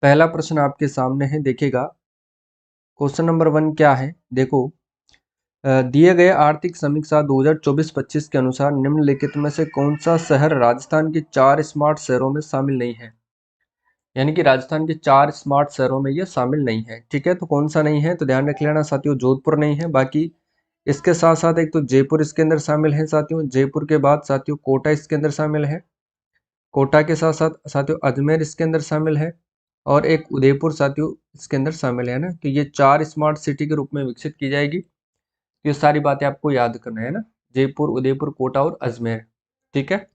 पहला प्रश्न आपके सामने है, देखिएगा। क्वेश्चन नंबर 1 क्या है, देखो। दिए गए आर्थिक समीक्षा 2024-25 के अनुसार निम्नलिखित में से कौन सा शहर राजस्थान के 4 स्मार्ट शहरों में शामिल नहीं है। यानी कि राजस्थान के 4 स्मार्ट शहरों में ये शामिल नहीं है। ठीक है, तो कौन सा नहीं है, तो ध्यान रख लेना साथियों, जोधपुर नहीं है। बाकी इसके साथ साथ एक तो जयपुर इसके अंदर शामिल है साथियों। जयपुर के बाद साथियों कोटा इसके अंदर शामिल है। कोटा के साथ साथ साथियों अजमेर इसके अंदर शामिल है। और एक उदयपुर साथियों इसके अंदर शामिल है ना। तो ये 4 स्मार्ट सिटी के रूप में विकसित की जाएगी। तो ये सारी बातें आपको याद करना है ना, जयपुर, उदयपुर, कोटा और अजमेर। ठीक है,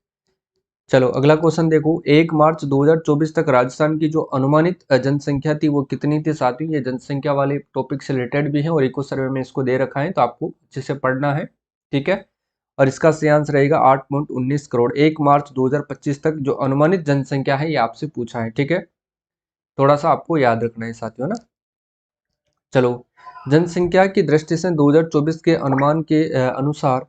चलो अगला क्वेश्चन देखो। 1 मार्च 2024 तक राजस्थान की जो अनुमानित जनसंख्या थी वो कितनी थी साथियों। ये जनसंख्या वाले टॉपिक से रिलेटेड भी है और इको सर्वे में इसको दे रखा है, तो आपको अच्छे से पढ़ना है। ठीक है, और इसका सही आंसर रहेगा 8.19 करोड़। 1 मार्च 2025 तक जो अनुमानित जनसंख्या है ये आपसे पूछा है। ठीक है, थोड़ा सा आपको याद रखना है साथियों ना। चलो, जनसंख्या की दृष्टि से 2024 के अनुमान के अनुसार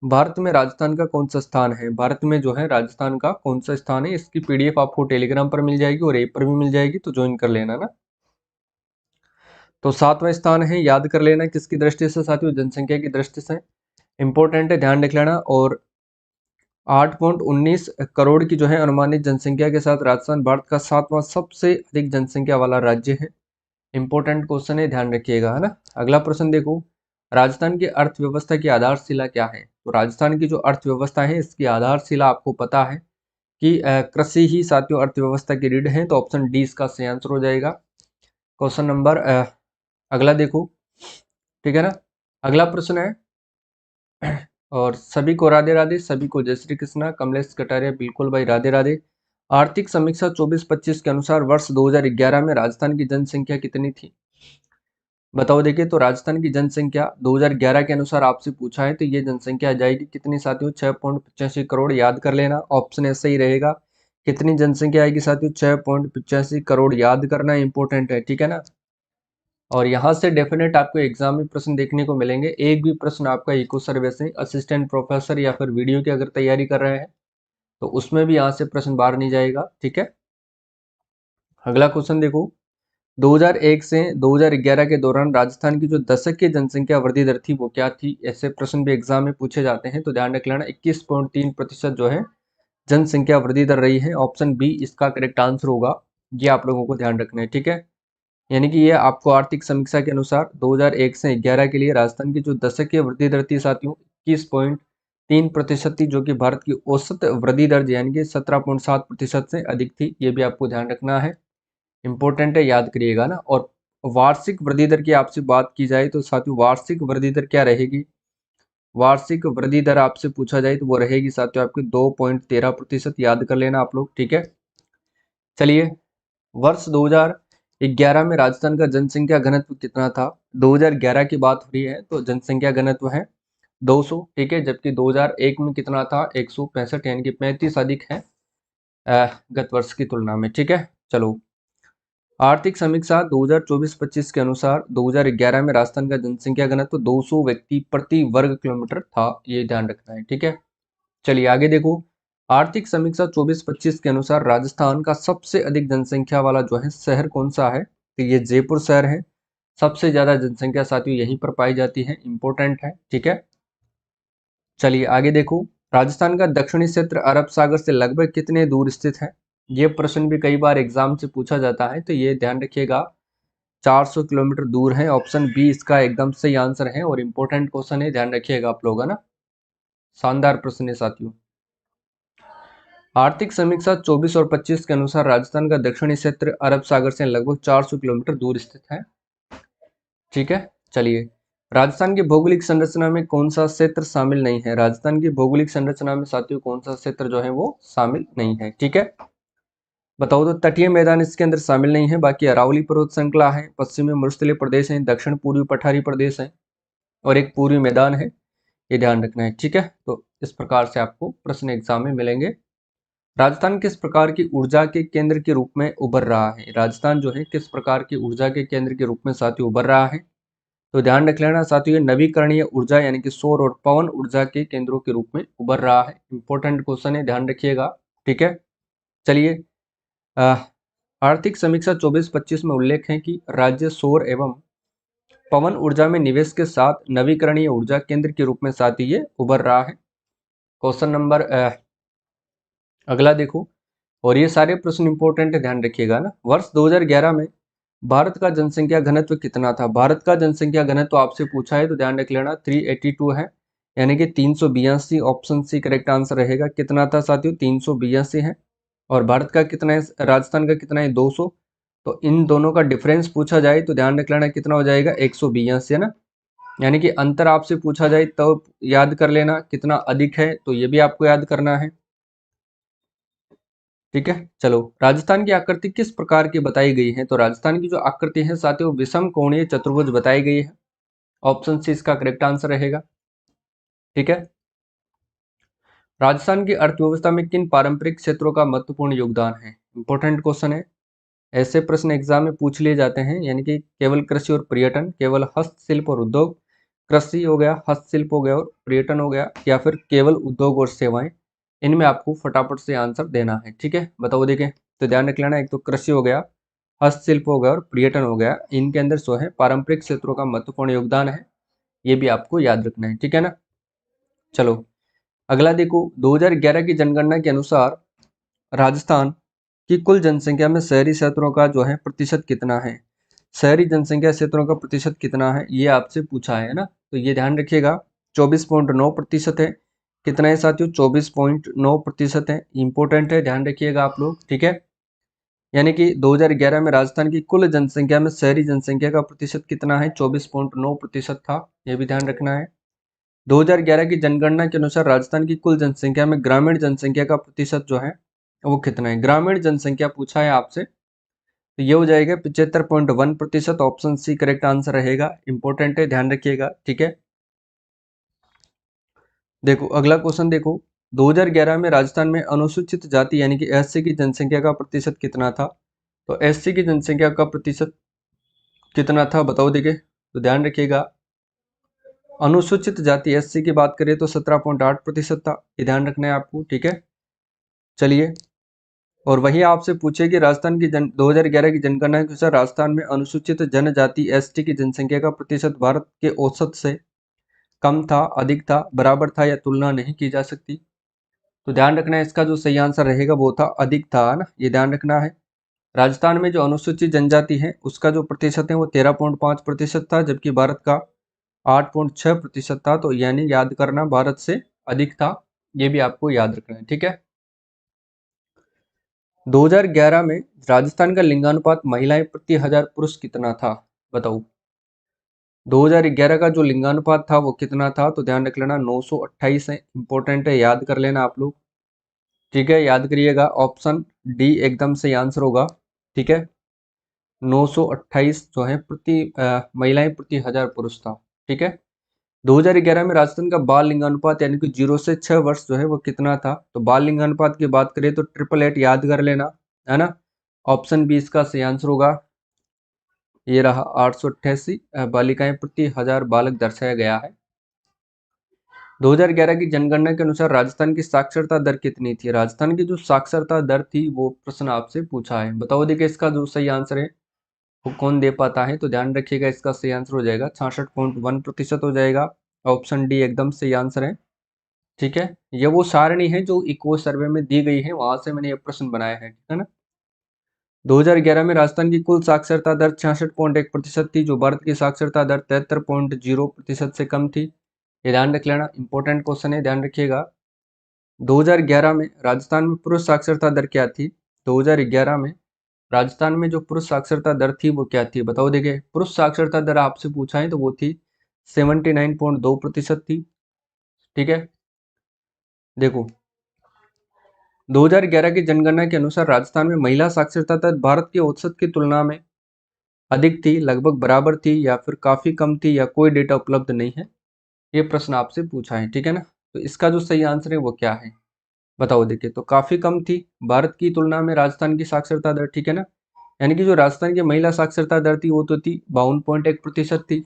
भारत में राजस्थान का कौन सा स्थान है। भारत में जो है राजस्थान का कौन सा स्थान है, इसकी पीडीएफ आपको टेलीग्राम पर मिल जाएगी और ऐप पर भी मिल जाएगी, तो ज्वाइन कर लेना ना। तो 7वां स्थान है, याद कर लेना किसकी दृष्टि से साथियों, जनसंख्या की दृष्टि से। इंपॉर्टेंट है, ध्यान रख लेना। और 8.19 करोड़ की जो है अनुमानित जनसंख्या के साथ राजस्थान भारत का 7वां सबसे अधिक जनसंख्या वाला राज्य है। इंपॉर्टेंट क्वेश्चन है, ध्यान रखिएगा, है ना। अगला प्रश्न देखो। राजस्थान की अर्थव्यवस्था की आधारशिला क्या है। तो राजस्थान की जो अर्थव्यवस्था है इसकी आधारशिला आपको पता है कि कृषि ही साथियों अर्थव्यवस्था की रीढ़ है। तो ऑप्शन डी इसका सही आंसर हो जाएगा। क्वेश्चन नंबर अगला देखो। ठीक है ना, अगला प्रश्न है। और सभी को राधे राधे, सभी को जय श्री कृष्णा। कमलेश कटारिया, बिल्कुल भाई, राधे राधे। आर्थिक समीक्षा 24-25 के अनुसार वर्ष 2011 में राजस्थान की जनसंख्या कितनी थी। बताओ, देखिए। तो राजस्थान की जनसंख्या 2011 के अनुसार आपसे पूछा है, तो ये जनसंख्या आ जाएगी कितनी साथियों, 6.85 करोड़। याद कर लेना, ऑप्शन ऐसा ही रहेगा। कितनी जनसंख्या आएगी साथियों, 6.85 करोड़। याद करना इंपॉर्टेंट है, ठीक है ना। और यहाँ से डेफिनेट आपको एग्जाम में प्रश्न देखने को मिलेंगे। एक भी प्रश्न आपका इको सर्वे से असिस्टेंट प्रोफेसर या फिर वीडियो की अगर तैयारी कर रहे हैं तो उसमें भी यहाँ से प्रश्न बाहर नहीं जाएगा। ठीक है, अगला क्वेश्चन देखो। 2001 से 2011 के दौरान राजस्थान की जो दशक की जनसंख्या वृद्धि दर थी वो क्या थी। ऐसे प्रश्न भी एग्जाम में पूछे जाते हैं, तो ध्यान रख लेना 21.3% जो है जनसंख्या वृद्धि दर रही है। ऑप्शन बी इसका करेक्ट आंसर होगा। ये आप लोगों को ध्यान रखना है, ठीक है। यानी कि ये आपको आर्थिक समीक्षा के अनुसार 2001 से 11 के लिए राजस्थान की जो दशकीय वृद्धि दर थी साथियों 21.3% थी, जो कि भारत की औसत वृद्धि दर यानी कि 17.7% से अधिक थी। ये भी आपको ध्यान रखना है, इंपॉर्टेंट है, याद करिएगा ना। और वार्षिक वृद्धि दर की आपसे बात की जाए तो साथियों वार्षिक वृद्धि दर क्या रहेगी। वार्षिक वृद्धि दर आपसे पूछा जाए तो वो रहेगी साथियों आपकी 2.13%। याद कर लेना आप लोग, ठीक है। चलिए, वर्ष 2011 में राजस्थान का जनसंख्या घनत्व कितना था। 2011 की बात हो रही है तो जनसंख्या घनत्व है 200, ठीक है। जबकि 2001 में कितना था, 165, यानी कि 35 अधिक है गत वर्ष की तुलना में। ठीक है, चलो। आर्थिक समीक्षा 2024-25 के अनुसार 2011 में राजस्थान का जनसंख्या घनत्व 200 व्यक्ति प्रति वर्ग किलोमीटर था। ये ध्यान रखना है, ठीक है। चलिए आगे देखो। आर्थिक समीक्षा 24-25 के अनुसार राजस्थान का सबसे अधिक जनसंख्या वाला जो है शहर कौन सा है, तो ये जयपुर शहर है। सबसे ज्यादा जनसंख्या साथियों यहीं पर पाई जाती है, इंपॉर्टेंट है, ठीक है। चलिए आगे देखो। राजस्थान का दक्षिणी क्षेत्र अरब सागर से लगभग कितने दूर स्थित है। ये प्रश्न भी कई बार एग्जाम से पूछा जाता है, तो ये ध्यान रखिएगा 400 किलोमीटर दूर है। ऑप्शन बी इसका एकदम सही आंसर है और इंपॉर्टेंट क्वेश्चन है, ध्यान रखिएगा आप लोग, है ना। शानदार प्रश्न है साथियों। आर्थिक समीक्षा 24 और 25 के अनुसार राजस्थान का दक्षिणी क्षेत्र अरब सागर से लगभग 400 किलोमीटर दूर स्थित है, ठीक है। चलिए, राजस्थान की भौगोलिक संरचना में कौन सा क्षेत्र शामिल नहीं है। राजस्थान की भौगोलिक संरचना में साथियों कौन सा क्षेत्र जो है वो शामिल नहीं है, ठीक है। बताओ, तो तटीय मैदान इसके अंदर शामिल नहीं है। बाकी अरावली पर्वत श्रृंखला है, पश्चिमी मरुस्थलीय प्रदेश है, दक्षिण पूर्वी पठारी प्रदेश है और एक पूर्वी मैदान है। ये ध्यान रखना है, ठीक है। तो इस प्रकार से आपको प्रश्न एग्जाम में मिलेंगे। राजस्थान किस प्रकार की ऊर्जा के केंद्र के रूप में उभर रहा है। राजस्थान जो है किस प्रकार की ऊर्जा के केंद्र के रूप में साथियों उभर रहा है, तो ध्यान रख लेना साथियों ये नवीकरणीय ऊर्जा यानी कि सौर और पवन ऊर्जा के केंद्रों के रूप में उभर रहा है। इंपॉर्टेंट क्वेश्चन है, ध्यान रखिएगा, ठीक है। चलिए आर्थिक समीक्षा 24-25 में उल्लेख है कि राज्य सौर एवं पवन ऊर्जा में निवेश के साथ नवीकरणीय ऊर्जा केंद्र के रूप में साथ ही ये उभर रहा है। क्वेश्चन नंबर अगला देखो, और ये सारे प्रश्न इंपॉर्टेंट है, ध्यान रखिएगा ना। वर्ष 2011 में भारत का जनसंख्या घनत्व कितना था? भारत का जनसंख्या घनत्व आपसे पूछा है तो ध्यान रख लेना 382 है, यानी कि 382। ऑप्शन सी करेक्ट आंसर रहेगा। कितना था साथियों? 382 है। और भारत का कितना है, राजस्थान का कितना है? 200। तो इन दोनों का डिफरेंस पूछा जाए तो ध्यान रख लेना कितना हो जाएगा? 182 है ना। यानी कि अंतर आपसे पूछा जाए तो याद कर लेना कितना अधिक है, तो ये भी आपको याद करना है। ठीक है, चलो। राजस्थान की आकृति किस प्रकार की बताई गई है? तो राजस्थान की जो आकृति है साथियों, विषम कोणीय चतुर्भुज बताई गई है। ऑप्शन सी इसका करेक्ट आंसर रहेगा। ठीक है। राजस्थान की अर्थव्यवस्था में किन पारंपरिक क्षेत्रों का महत्वपूर्ण योगदान है? इंपॉर्टेंट क्वेश्चन है, ऐसे प्रश्न एग्जाम में पूछ लिए जाते हैं। यानी कि केवल कृषि और पर्यटन, केवल हस्तशिल्प और उद्योग, कृषि हो गया, हस्तशिल्प हो गया और पर्यटन हो गया, या फिर केवल उद्योग और सेवाएं। इनमें आपको फटाफट से आंसर देना है। ठीक है, बताओ देखें। तो ध्यान रख लेना, एक तो कृषि हो गया, हस्तशिल्प हो गया और पर्यटन हो गया, इनके अंदर जो है पारंपरिक क्षेत्रों का महत्वपूर्ण योगदान है। ये भी आपको याद रखना है। ठीक है ना। चलो अगला देखो, 2011 की जनगणना के अनुसार राजस्थान की कुल जनसंख्या में शहरी क्षेत्रों का जो है प्रतिशत कितना है? शहरी जनसंख्या क्षेत्रों का प्रतिशत कितना है, ये आपसे पूछा है ना। तो ये ध्यान रखिएगा 24.9% है। कितना है साथियों? 24.9% है। इंपॉर्टेंट है, ध्यान रखिएगा आप लोग। ठीक है, यानी कि 2011 में राजस्थान की कुल जनसंख्या में शहरी जनसंख्या का प्रतिशत कितना है? 24.9% था। यह भी ध्यान रखना है। 2011 की जनगणना के अनुसार राजस्थान की कुल जनसंख्या में ग्रामीण जनसंख्या का प्रतिशत जो है वो कितना है? ग्रामीण जनसंख्या पूछा है आपसे, तो ये हो जाएगा 75.1%। ऑप्शन सी करेक्ट आंसर रहेगा। इंपॉर्टेंट है, ध्यान रखिएगा। ठीक है, देखो अगला क्वेश्चन देखो, 2011 में राजस्थान में अनुसूचित जाति यानी कि एससी की जनसंख्या का प्रतिशत कितना था? तो एससी की जनसंख्या का प्रतिशत कितना था, बताओ देखिए। तो ध्यान रखिएगा, अनुसूचित जाति एससी की बात करें तो 17.8% था। ये ध्यान रखना है आपको। ठीक है, चलिए। और वही आपसे पूछे कि राजस्थान की 2011 की जनगणना के अनुसार राजस्थान में अनुसूचित जनजाति एसटी की जनसंख्या का प्रतिशत भारत के औसत से कम था, अधिक था, बराबर था या तुलना नहीं की जा सकती? तो ध्यान रखना है इसका जो सही आंसर रहेगा वो था अधिक था ना। ये ध्यान रखना है। राजस्थान में जो अनुसूचित जनजाति है उसका जो प्रतिशत है वो 13.5% था, जबकि भारत का 8.6% था। तो यानी याद करना भारत से अधिक था। ये भी आपको याद रखना है। ठीक है, 2011 में राजस्थान का लिंगानुपात महिलाएं प्रति हजार पुरुष कितना था, बताओ। 2011 का जो लिंगानुपात था वो कितना था? तो ध्यान रख लेना 928 है। इंपॉर्टेंट है, याद कर लेना आप लोग। ठीक है, याद करिएगा। ऑप्शन डी एकदम सही आंसर होगा। ठीक है, 928 जो है महिलाएं प्रति हजार पुरुष था। ठीक है, 2011 में राजस्थान का बाल लिंगानुपात यानी कि 0 से 6 वर्ष जो है वो कितना था? तो बाल लिंगानुपात की बात करें तो 888 याद कर लेना, है ना। ऑप्शन बी इसका सही आंसर होगा। ये रहा 888 बालिकाएं प्रति हजार बालक दर्शाया गया है। 2011 की जनगणना के अनुसार राजस्थान की साक्षरता दर कितनी थी? राजस्थान की जो साक्षरता दर थी वो प्रश्न आपसे पूछा है। बताओ देखिए इसका जो सही आंसर है वो कौन दे पाता है? तो ध्यान रखिएगा, इसका सही आंसर हो जाएगा 66.1% हो जाएगा। ऑप्शन डी एकदम सही आंसर है। ठीक है, ये वो सारणी है जो इको सर्वे में दी गई है, वहां से मैंने ये प्रश्न बनाया है। ठीक है ना। 2011 में राजस्थान की कुल साक्षरता दर 66.1% थी, जो भारत की साक्षरता दर 73.0% से कम थी। ये ध्यान रख लेना, इंपॉर्टेंट क्वेश्चन है, ध्यान रखिएगा। 2011 में राजस्थान में पुरुष साक्षरता दर क्या थी? 2011 में राजस्थान में जो पुरुष साक्षरता दर थी वो क्या थी, बताओ देखिए। पुरुष साक्षरता दर आपसे पूछा है तो वो थी 79.2% थी। ठीक है, देखो 2011 की जनगणना के अनुसार राजस्थान में महिला साक्षरता दर भारत के औसत की तुलना में अधिक थी, लगभग बराबर थी, या फिर काफी कम थी, या कोई डेटा उपलब्ध नहीं है। ये प्रश्न आपसे पूछा है। ठीक है ना। तो इसका जो सही आंसर है वो क्या है, बताओ देखिए। तो काफी कम थी भारत की तुलना में राजस्थान की साक्षरता दर। ठीक है ना, यानी कि जो राजस्थान की महिला साक्षरता दर थी वो तो थी 52.1% थी,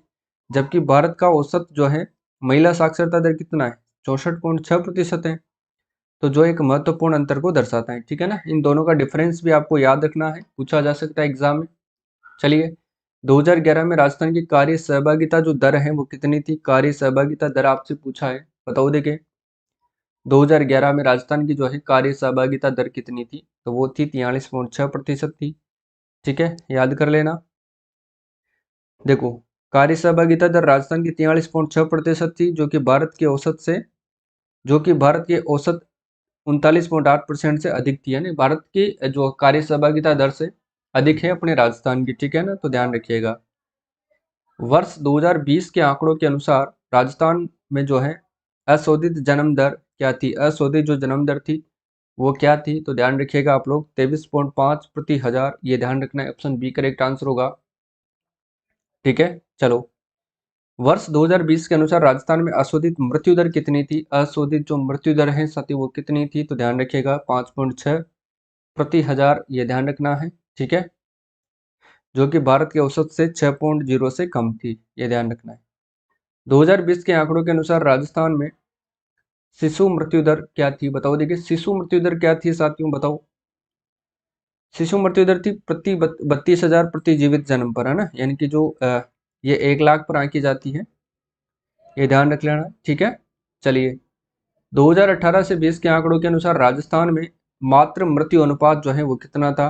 जबकि भारत का औसत जो है महिला साक्षरता दर कितना है? 64.6% है। तो जो एक महत्वपूर्ण अंतर को दर्शाता है, ठीक है ना। इन दोनों का डिफरेंस भी आपको याद रखना है, पूछा जा सकता है एग्जाम में। चलिए, 2011 में राजस्थान की कार्य सहभागिता जो दर है वो कितनी थी? कार्य सहभागिता दर आपसे पूछा है, बताओ देखिए। 2011 में राजस्थान की जो है कार्य सहभागिता दर कितनी थी? तो वो थी 43.6% थी, ठीक है, याद कर लेना। देखो, कार्य सहभागिता दर राजस्थान की 43.6% थी, जो कि भारत के औसत 39.8% से अधिक थी, यानी भारत की जो कार्य सहभागिता दर से अधिक है अपने राजस्थान की, ठीक है ना, तो ध्यान रखिएगा। वर्ष 2020 के आंकड़ों के अनुसार राजस्थान में जो है अशोधित जन्म दर क्या थी? अशोधित जो जन्म दर थी वो क्या थी? तो ध्यान रखिएगा आप लोग, 23.5 प्रति हजार, ये ध्यान रखना है, ऑप्शन बी करेक्ट आंसर होगा, ठीक है। चलो, वर्ष 2020 के अनुसार राजस्थान में अशोधित मृत्यु दर कितनी थी? अशोधित जो मृत्यु दर है साथी वो कितनी थी? तो ध्यान रखिएगा 5.6 प्रति हजार, ये ध्यान रखना है, ठीक है, जो कि भारत के औसत से 6.0 से कम थी, ये ध्यान रखना है। 2020 के आंकड़ों के अनुसार राजस्थान में शिशु मृत्यु दर क्या थी? बताओ देखिए, शिशु मृत्यु दर क्या थी साथियों, बताओ। शिशु मृत्यु दर थी प्रति 32,000 प्रति जीवित जन्म पर, है ना, यानी कि जो ये 1 लाख पर आंकी जाती है, ये ध्यान रख लेना, ठीक है। चलिए, 2018 से 20 के आंकड़ों के अनुसार राजस्थान में मातृ मृत्यु अनुपात जो है वो कितना था?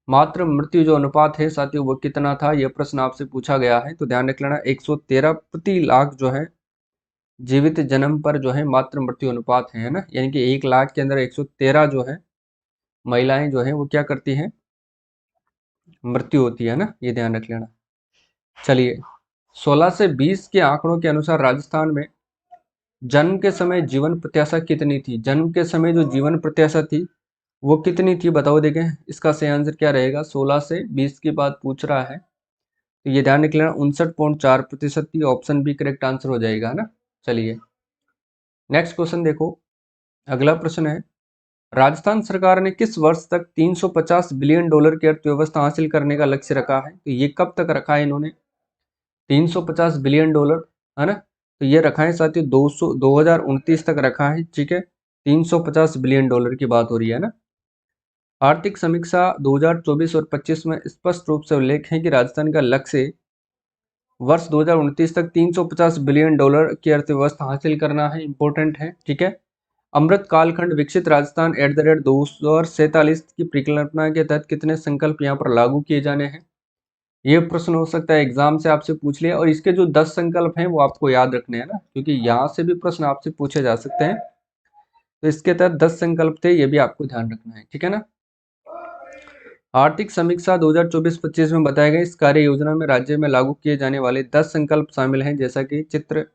मातृ मृत्यु जो अनुपात है साथियों वो कितना था? यह प्रश्न आपसे पूछा गया है, तो ध्यान रख लेना, 113 प्रति लाख जो है जीवित जन्म पर जो है मातृ मृत्यु अनुपात है ना, यानी कि 1 लाख के अंदर 113 जो है महिलाएं जो है वो क्या करती हैं? मृत्यु होती है ना, ये ध्यान रख लेना। चलिए, 16 से 20 के आंकड़ों के अनुसार राजस्थान में जन्म के समय जीवन प्रत्याशा कितनी थी? जन्म के समय जो जीवन प्रत्याशा थी वो कितनी थी? बताओ देखें, इसका सही आंसर क्या रहेगा? 16 से 20 की बात पूछ रहा है, तो ये ध्यान रख लेना, 59.4% थी, ऑप्शन बी करेक्ट आंसर हो जाएगा, है ना। चलिए, नेक्स्ट क्वेश्चन देखो, अगला प्रश्न है, राजस्थान सरकार ने किस वर्ष तक 350 बिलियन डॉलर की अर्थव्यवस्था हासिल करने का लक्ष्य रखा है? तो ये कब तक रखा है इन्होंने 350 बिलियन डॉलर, है ना, तो ये रखा है साथियों 2029 तक रखा है, ठीक है। 350 बिलियन डॉलर की बात हो रही है ना। आर्थिक समीक्षा 2024 और 25 में स्पष्ट रूप से उल्लेख है कि राजस्थान का लक्ष्य वर्ष 2029 तक 350 बिलियन डॉलर की अर्थव्यवस्था हासिल करना है, इंपॉर्टेंट है, ठीक है। अमृत कालखंड विकसित राजस्थान @ 2047 की परिकल्पना के तहत कितने संकल्प यहाँ पर लागू किए जाने हैं? ये प्रश्न हो सकता है एग्जाम से आपसे पूछ लिया, और इसके जो 10 संकल्प हैं वो आपको याद रखने हैं ना, क्योंकि यहाँ से भी प्रश्न आपसे पूछे जा सकते हैं। तो इसके तहत 10 संकल्प थे, ये भी आपको ध्यान रखना है, ठीक है ना। आर्थिक समीक्षा 2024-25 में बताए गए इस कार्य योजना में राज्य में लागू किए जाने वाले 10 संकल्प शामिल हैं, जैसा कि चित्र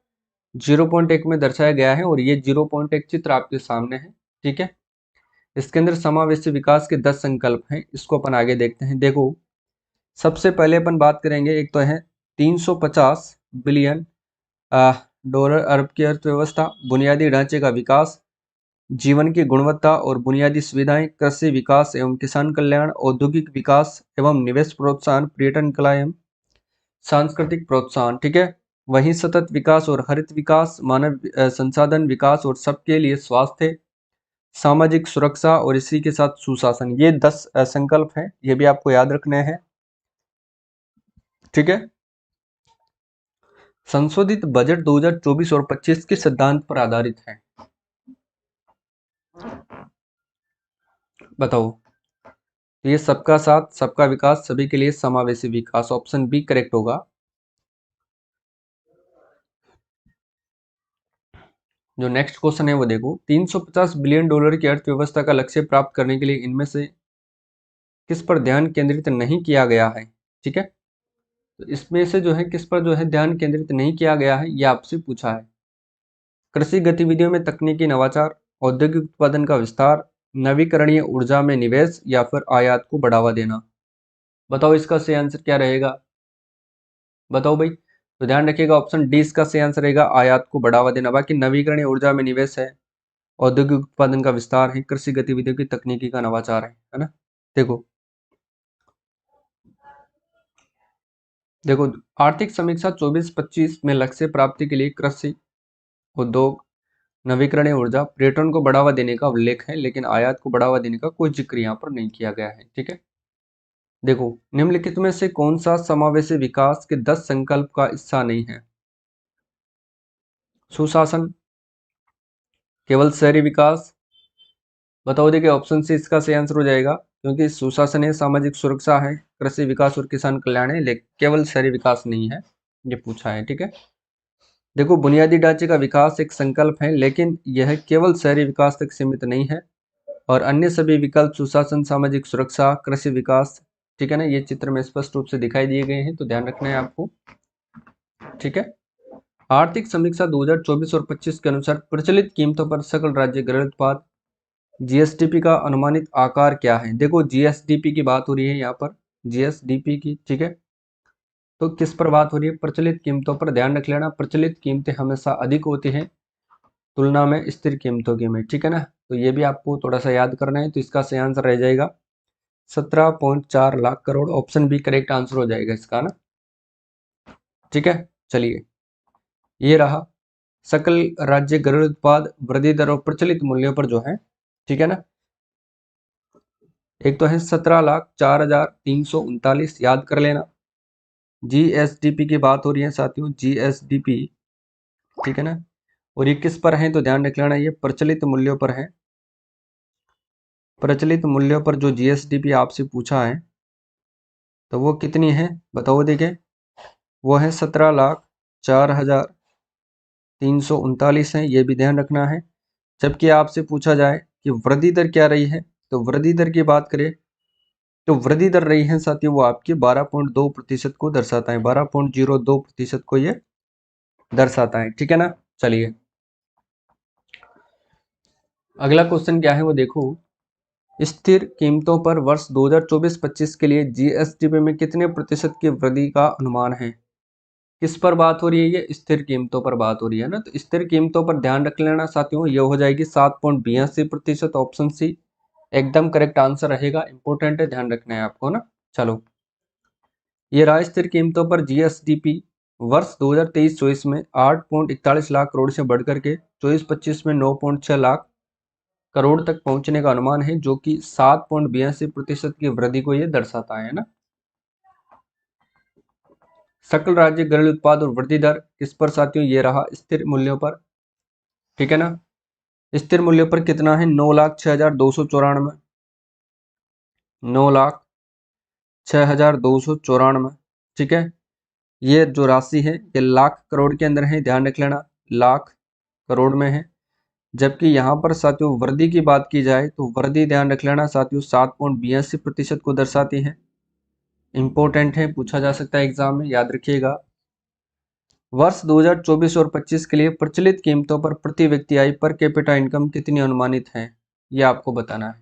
0.1 में दर्शाया गया है, और ये 0.1 चित्र आपके सामने है, ठीक है। इसके अंदर समावेशी विकास के 10 संकल्प हैं, इसको अपन आगे देखते हैं। देखो, सबसे पहले अपन बात करेंगे, एक तो है 350 बिलियन डॉलर अरब की अर्थव्यवस्था, बुनियादी ढांचे का विकास, जीवन की गुणवत्ता और बुनियादी सुविधाएं, कृषि विकास एवं किसान कल्याण, औद्योगिक विकास एवं निवेश प्रोत्साहन, पर्यटन कला एवं सांस्कृतिक प्रोत्साहन, ठीक है। वहीं सतत विकास और हरित विकास, मानव संसाधन विकास और सबके लिए स्वास्थ्य, सामाजिक सुरक्षा और इसी के साथ सुशासन, ये 10 संकल्प हैं, ये भी आपको याद रखने हैं, ठीक है। संशोधित बजट 2024 और 25 के सिद्धांत पर आधारित है, बताओ। तो ये सबका साथ सबका विकास सभी के लिए समावेशी विकास, ऑप्शन बी करेक्ट होगा। जो नेक्स्ट क्वेश्चन है वो देखो, 350 बिलियन डॉलर की अर्थव्यवस्था का लक्ष्य प्राप्त करने के लिए इनमें से किस पर ध्यान केंद्रित नहीं किया गया है? ठीक है, तो इसमें से जो है किस पर जो है ध्यान केंद्रित नहीं किया गया है, ये आपसे पूछा है। कृषि गतिविधियों में तकनीकी नवाचार, औद्योगिक उत्पादन का विस्तार, नवीकरणीय ऊर्जा में निवेश, या फिर आयात को बढ़ावा देना। बताओ इसका सही आंसर क्या रहेगा, बताओ भाई। तो ध्यान रखिएगा, ऑप्शन डी इसका सही आंसर रहेगा, आयात को बढ़ावा देना। बाकी नवीकरणीय ऊर्जा में निवेश है, औद्योगिक उत्पादन का विस्तार है, कृषि गतिविधियों की तकनीकी का नवाचार है ना। देखो देखो, आर्थिक समीक्षा 24-25 में लक्ष्य प्राप्ति के लिए कृषि, उद्योग, नवीकरणीय ऊर्जा, पर्यटन को बढ़ावा देने का उल्लेख है, लेकिन आयात को बढ़ावा देने का कोई जिक्र यहाँ पर नहीं किया गया है। ठीक है, देखो निम्नलिखित में से कौन सा समावेशी विकास के 10 संकल्प का हिस्सा नहीं है? सुशासन, केवल शहरी विकास। बताओ देखिए, ऑप्शन सी इसका सही आंसर हो जाएगा, क्योंकि सुशासन है, सामाजिक सुरक्षा है, कृषि विकास और किसान कल्याण है, लेकिन केवल शहरी विकास नहीं है, ये पूछा है। ठीक है, देखो बुनियादी ढांचे का विकास एक संकल्प है, लेकिन यह केवल शहरी विकास तक सीमित नहीं है, और अन्य सभी विकल्प सुशासन, सामाजिक सुरक्षा, कृषि विकास, ठीक है ना, ये चित्र में स्पष्ट रूप से दिखाई दिए गए हैं, तो ध्यान रखना है आपको। ठीक है, आर्थिक समीक्षा 2024 और 25 के अनुसार प्रचलित कीमतों पर सकल राज्य घरेलू उत्पाद जीएसडीपी का अनुमानित आकार क्या है? देखो जीएसडीपी की बात हो रही है यहाँ पर, जीएसडीपी की। ठीक है, तो किस पर बात हो रही है? प्रचलित कीमतों पर। ध्यान रख लेना, प्रचलित कीमतें हमेशा अधिक होती हैं तुलना में स्थिर कीमतों की में। ठीक है ना, तो ये भी आपको थोड़ा सा याद करना है। तो इसका सही आंसर रह जाएगा 17.4 lakh crore. Option B correct answer हो जाएगा इसका ना। ठीक है, चलिए ये रहा सकल राज्य घरेलू उत्पाद वृद्धि दर और प्रचलित मूल्यों पर जो है। ठीक है ना, एक तो है 17,04,339, याद कर लेना। जीएसडीपी की बात हो रही है साथियों, जीएसडीपी। ठीक है ना, और ये किस पर है? तो ध्यान रख लेना, ये प्रचलित मूल्यों पर है। प्रचलित मूल्यों पर जो जीएसडीपी आपसे पूछा है, तो वो कितनी है बताओ देखिए, वो है 17,04,339 है, ये भी ध्यान रखना है। जबकि आपसे पूछा जाए कि वृद्धि दर क्या रही है, तो वृद्धि दर की बात करें तो वृद्धि दर रही है साथियों, वो आपकी 12.2% को दर्शाता है, 12.02% को ये दर्शाता है। ठीक है ना, चलिए अगला क्वेश्चन क्या है वो देखो, स्थिर कीमतों पर वर्ष 2024-25 के लिए जीएसडीपी में कितने प्रतिशत की वृद्धि का अनुमान है? किस पर बात हो रही है? ये स्थिर कीमतों पर बात हो रही है ना, तो स्थिर कीमतों पर ध्यान रख लेना साथियों, ये हो जाएगी 7.82%। ऑप्शन सी एकदम करेक्ट आंसर रहेगा, इंपॉर्टेंट है, ध्यान रखना है आपको ना। चलो ये रहा स्थिर कीमतों पर जीएसडीपी वर्ष 2023-24 में 8.41 लाख करोड़ से बढ़कर के 24-25 में 9.6 लाख करोड़ तक पहुंचने का अनुमान है, जो कि 7.82% की वृद्धि को ये दर्शाता है ना। सकल राज्य घरेलू उत्पाद और वृद्धि दर किस पर साथियों? ये रहा स्थिर मूल्यों पर। ठीक है ना, स्थिर मूल्यों पर कितना है? 9,06,294, 9,06,294। ठीक है, ये जो राशि है ये लाख करोड़ के अंदर है, ध्यान रख लेना, लाख करोड़ में है। जबकि यहाँ पर साथियों वृद्धि की बात की जाए तो वृद्धि ध्यान रख लेना साथियों 7.82% को दर्शाती है। इंपॉर्टेंट है, पूछा जा सकता है एग्जाम में, याद रखिएगा। वर्ष 2024 और 25 के लिए प्रचलित कीमतों पर प्रति व्यक्ति आय पर कैपिटा इनकम कितनी अनुमानित है? ये आपको बताना है,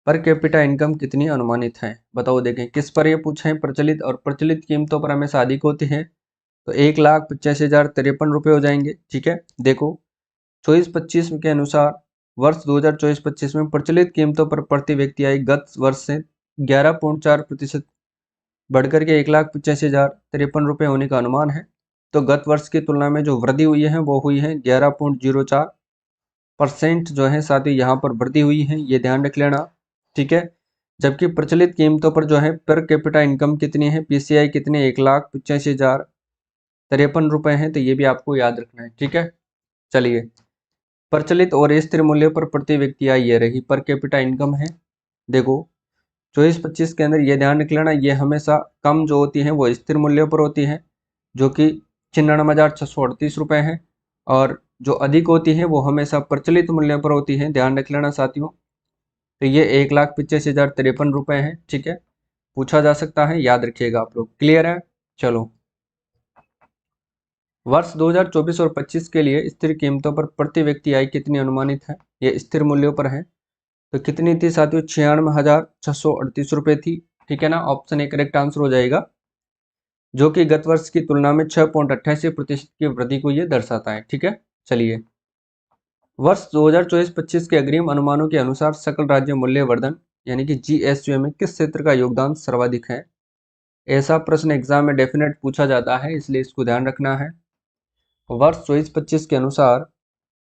पर कैपिटा इनकम कितनी अनुमानित है, बताओ देखें। किस पर ये पूछे हैं? प्रचलित, और प्रचलित कीमतों पर हमेशा अधिक होती है, तो 1,85,053 रुपये हो जाएंगे। ठीक है, देखो 24-25 के अनुसार वर्ष 2024-25 में प्रचलित कीमतों पर प्रति व्यक्ति आय गत वर्ष से 11.4% बढ़कर के 1,85,053 रुपये होने का अनुमान है। तो गत वर्ष की तुलना में जो वृद्धि हुई है वो हुई है 11.04% जो है साथ ही यहाँ पर वृद्धि हुई है, ये ध्यान रख लेना। ठीक है, जबकि प्रचलित कीमतों पर जो है पर कैपिटा इनकम कितनी है, पीसीआई कितने, 1,85,053 रुपये है, तो ये भी आपको याद रखना है। ठीक है, चलिए प्रचलित और स्थिर मूल्य पर प्रति व्यक्ति आय ये रही पर कैपिटा इनकम है। देखो 24-25 के अंदर ये ध्यान रख लेना, ये हमेशा कम जो होती है वो स्थिर मूल्यों पर होती है, जो कि 96,638 रुपये है, और जो अधिक होती है वो हमेशा प्रचलित मूल्यों पर होती है, ध्यान रख लेना साथियों। तो ये 1,85,053 रुपये है। ठीक है, पूछा जा सकता है, याद रखिएगा आप लोग। क्लियर है, चलो वर्ष 2024 और 25 के लिए स्थिर कीमतों पर प्रति व्यक्ति आय कितनी अनुमानित है? ये स्थिर मूल्यों पर है, तो कितनी थी साथियों? 96,638 रुपये थी। ठीक है ना, ऑप्शन ए करेक्ट आंसर हो जाएगा, जो कि गत वर्ष की तुलना में 6.88% की वृद्धि को ये दर्शाता है। ठीक है, चलिए वर्ष 2024-25 के अग्रिम अनुमानों के अनुसार सकल राज्य मूल्य वर्धन यानी कि जीएसयू में किस क्षेत्र का योगदान सर्वाधिक है? ऐसा प्रश्न एग्जाम में डेफिनेट पूछा जाता है, इसलिए इसको ध्यान रखना है। वर्ष 24-25 के अनुसार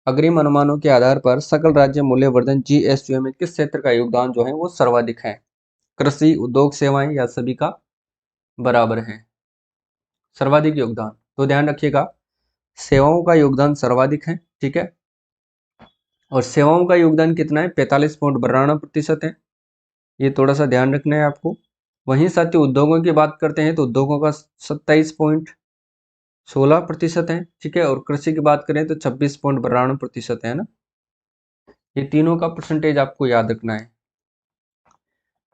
अग्रिम अनुमानों के आधार पर सकल राज्य मूल्यवर्धन जीएसटी में किस क्षेत्र का योगदान जो है वो सर्वाधिक है? कृषि, उद्योग, सेवाएं या सभी का बराबर है? सर्वाधिक योगदान, तो ध्यान रखिएगा सेवाओं का योगदान सर्वाधिक है, ठीक है। और सेवाओं का योगदान कितना है? 45.92% है। ये थोड़ा सा ध्यान रखना है आपको। वहीं साथियों उद्योगों की बात करते हैं तो उद्योगों का 27.16% है, ठीक है। और कृषि की बात करें तो 26.92% है ना। ये तीनों का परसेंटेज आपको याद रखना है।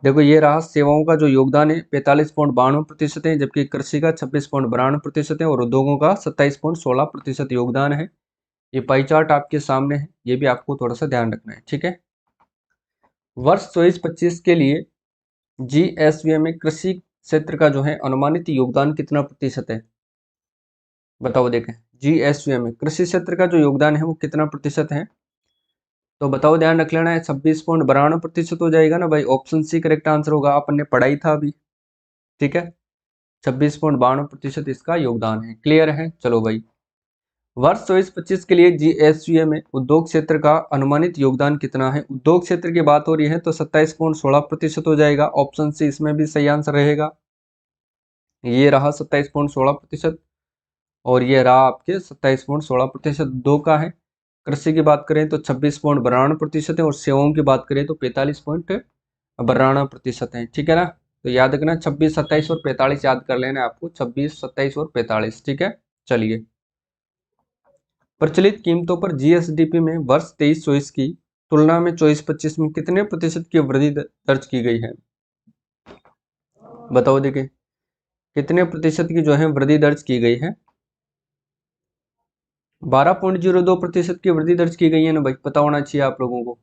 देखो ये रहा सेवाओं का जो योगदान है 45.92% है, जबकि कृषि का 26.92% है और उद्योगों का 27.16% योगदान है। ये पाई चार्ट आपके सामने है, ये भी आपको थोड़ा सा ध्यान रखना है, ठीक है। वर्ष 24-25 के लिए जीएसवी में कृषि क्षेत्र का जो है अनुमानित योगदान कितना प्रतिशत है? बताओ देखें, जीएसवी में कृषि क्षेत्र का जो योगदान है वो कितना प्रतिशत है? तो बताओ, ध्यान रख लेना है 26.92% हो जाएगा ना भाई। ऑप्शन सी करेक्ट आंसर होगा, अपन ने पढ़ाई था अभी, ठीक है। 26.92% इसका योगदान है। क्लियर है? चलो भाई, वर्ष 24-25 के लिए जीएसवी में उद्योग क्षेत्र का अनुमानित योगदान कितना है? उद्योग क्षेत्र की बात हो रही है तो 27.16% हो जाएगा। ऑप्शन सी इसमें भी सही आंसर रहेगा। ये रहा 27.16% और ये रहा आपके 27.16% दो का है। कृषि की बात करें तो 26.92% है और सेवाओं की बात करें तो 45.92% है, ठीक है ना। तो याद रखना 26, 27 और 45 याद कर लेना आपको, 26, 27 और 45, ठीक है। चलिए, प्रचलित कीमतों पर जीएसडीपी में वर्ष 23-24 की तुलना में 24-25 में कितने प्रतिशत की वृद्धि दर्ज की गई है? बताओ देखिए, कितने प्रतिशत की जो है वृद्धि दर्ज की गई है? 12.02% की वृद्धि दर्ज की गई है ना भाई, पता होना चाहिए आप लोगों को।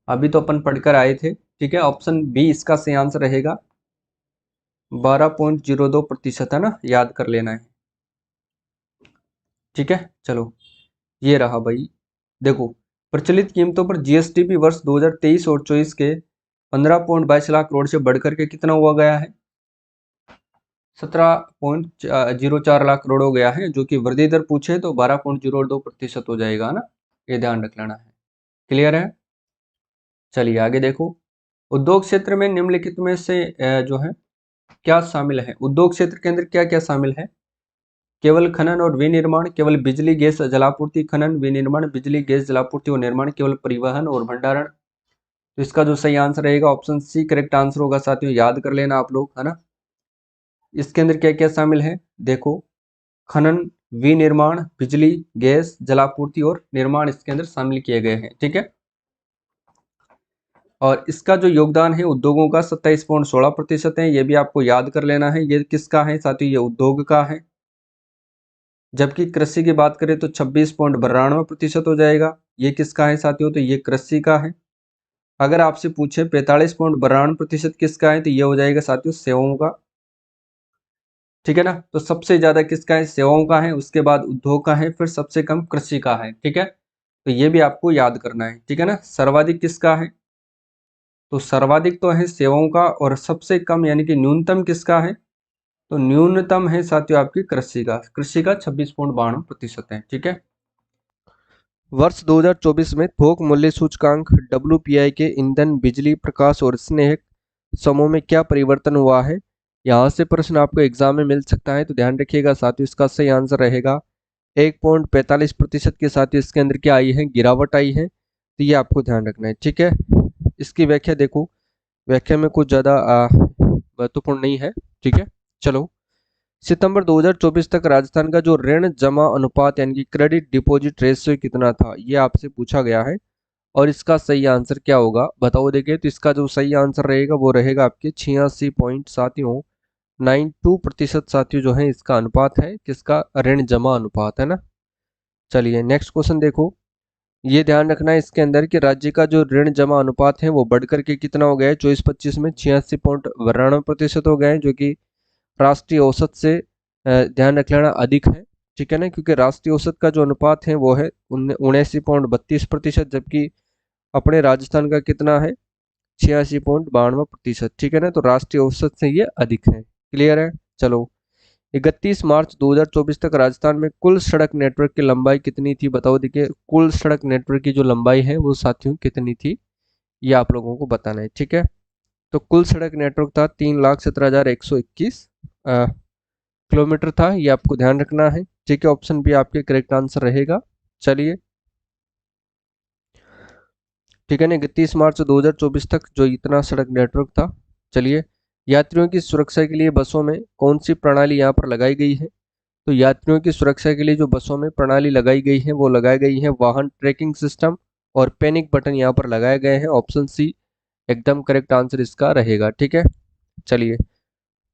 अभी तो अपन पढ़कर आए थे, ठीक है। ऑप्शन बी इसका सही आंसर रहेगा, 12.02% है ना, याद कर लेना है, ठीक है। चलो, ये रहा भाई। देखो, प्रचलित कीमतों पर जीएसडीपी वर्ष 2023 और 24 के 15.22 लाख करोड़ से बढ़कर के कितना हुआ गया है? 17.04 लाख करोड़ हो गया है, जो कि वृद्धि दर पूछे तो 12.02% हो जाएगा ना। ये ध्यान रख लेना है। क्लियर है? चलिए आगे देखो, उद्योग क्षेत्र में निम्नलिखित में से जो है क्या शामिल है? उद्योग क्षेत्र के अंदर क्या क्या शामिल है? केवल खनन और विनिर्माण, केवल बिजली गैस जलापूर्ति, खनन विनिर्माण बिजली गैस जलापूर्ति और निर्माण, केवल परिवहन और भंडारण। तो इसका जो सही आंसर रहेगा ऑप्शन सी करेक्ट आंसर होगा साथियों, याद कर लेना आप लोग, है ना। इसके अंदर क्या क्या शामिल है? देखो, खनन, विनिर्माण, बिजली गैस जलापूर्ति और निर्माण इसके अंदर शामिल किए गए हैं, ठीक है। और इसका जो योगदान है उद्योगों का 27.16% है, ये भी आपको याद कर लेना है। ये किसका है साथियों? ये उद्योग का है। जबकि कृषि की बात करें तो 26.92% हो जाएगा। ये किसका है साथियों? तो ये कृषि का है। अगर आपसे पूछे 45.92% किसका है तो ये हो जाएगा साथियों सेवाओं का, ठीक है ना। तो सबसे ज्यादा किसका है? सेवाओं का है, उसके बाद उद्योग का है, फिर सबसे कम कृषि का है, ठीक है। तो ये भी आपको याद करना है, ठीक है ना। सर्वाधिक किसका है? तो सर्वाधिक तो है सेवाओं का, और सबसे कम यानी कि न्यूनतम किसका है? तो न्यूनतम है साथियों आपकी कृषि का। कृषि का 26.92% है, ठीक है। वर्ष 2024 में थोक मूल्य सूचकांक WPI के ईंधन, बिजली, प्रकाश और स्नेह समूह में क्या परिवर्तन हुआ है? यहाँ से प्रश्न आपको एग्जाम में मिल सकता है, तो ध्यान रखिएगा साथियों। इसका सही आंसर रहेगा 1.45% के साथ इसके अंदर क्या आई है? गिरावट आई है। तो ये आपको ध्यान रखना है, ठीक है। इसकी व्याख्या देखो, व्याख्या में कुछ ज़्यादा महत्वपूर्ण नहीं है, ठीक है। चलो, सितंबर 2024 तक राजस्थान का जो ऋण जमा अनुपात यानी कि क्रेडिट डिपॉजिट रेशियो कितना था? ये आपसे पूछा गया है। और इसका सही आंसर क्या होगा बताओ देखिए। तो इसका जो सही आंसर रहेगा वो रहेगा आपके 86.92% साथियों जो है इसका अनुपात है, किसका? ऋण जमा अनुपात, है ना। चलिए नेक्स्ट क्वेश्चन देखो, ये ध्यान रखना है इसके अंदर कि राज्य का जो ऋण जमा अनुपात है वो बढ़कर के कितना हो गया है? 24-25 में 86.92% हो गया है, जो कि राष्ट्रीय औसत से ध्यान रख लेना अधिक है, ठीक है ना। क्योंकि राष्ट्रीय औसत का जो अनुपात है वो है 79.32%, जबकि अपने राजस्थान का कितना है? 86.92%, ठीक है ना। तो राष्ट्रीय औसत से ये अधिक है। क्लियर है? चलो, 31 मार्च 2024 तक राजस्थान में कुल सड़क नेटवर्क की लंबाई कितनी थी? बताओ। देखिए कुल सड़क नेटवर्क की जो लंबाई है वो साथियों कितनी थी, ये आप लोगों को बताना है। ठीक है, तो कुल सड़क नेटवर्क था 3,17,121 किलोमीटर था, ये आपको ध्यान रखना है। ठीक है, ऑप्शन बी आपके करेक्ट आंसर रहेगा। चलिए, ठीक है ना, 31 मार्च 2024 तक जो इतना सड़क नेटवर्क था। चलिए, यात्रियों की सुरक्षा के लिए बसों में कौन सी प्रणाली यहाँ पर लगाई गई है? तो यात्रियों की सुरक्षा के लिए जो बसों में प्रणाली लगाई गई है वो लगाई गई है वाहन ट्रैकिंग सिस्टम और पैनिक बटन यहाँ पर लगाए गए हैं। ऑप्शन सी एकदम करेक्ट आंसर इसका रहेगा। ठीक है, चलिए,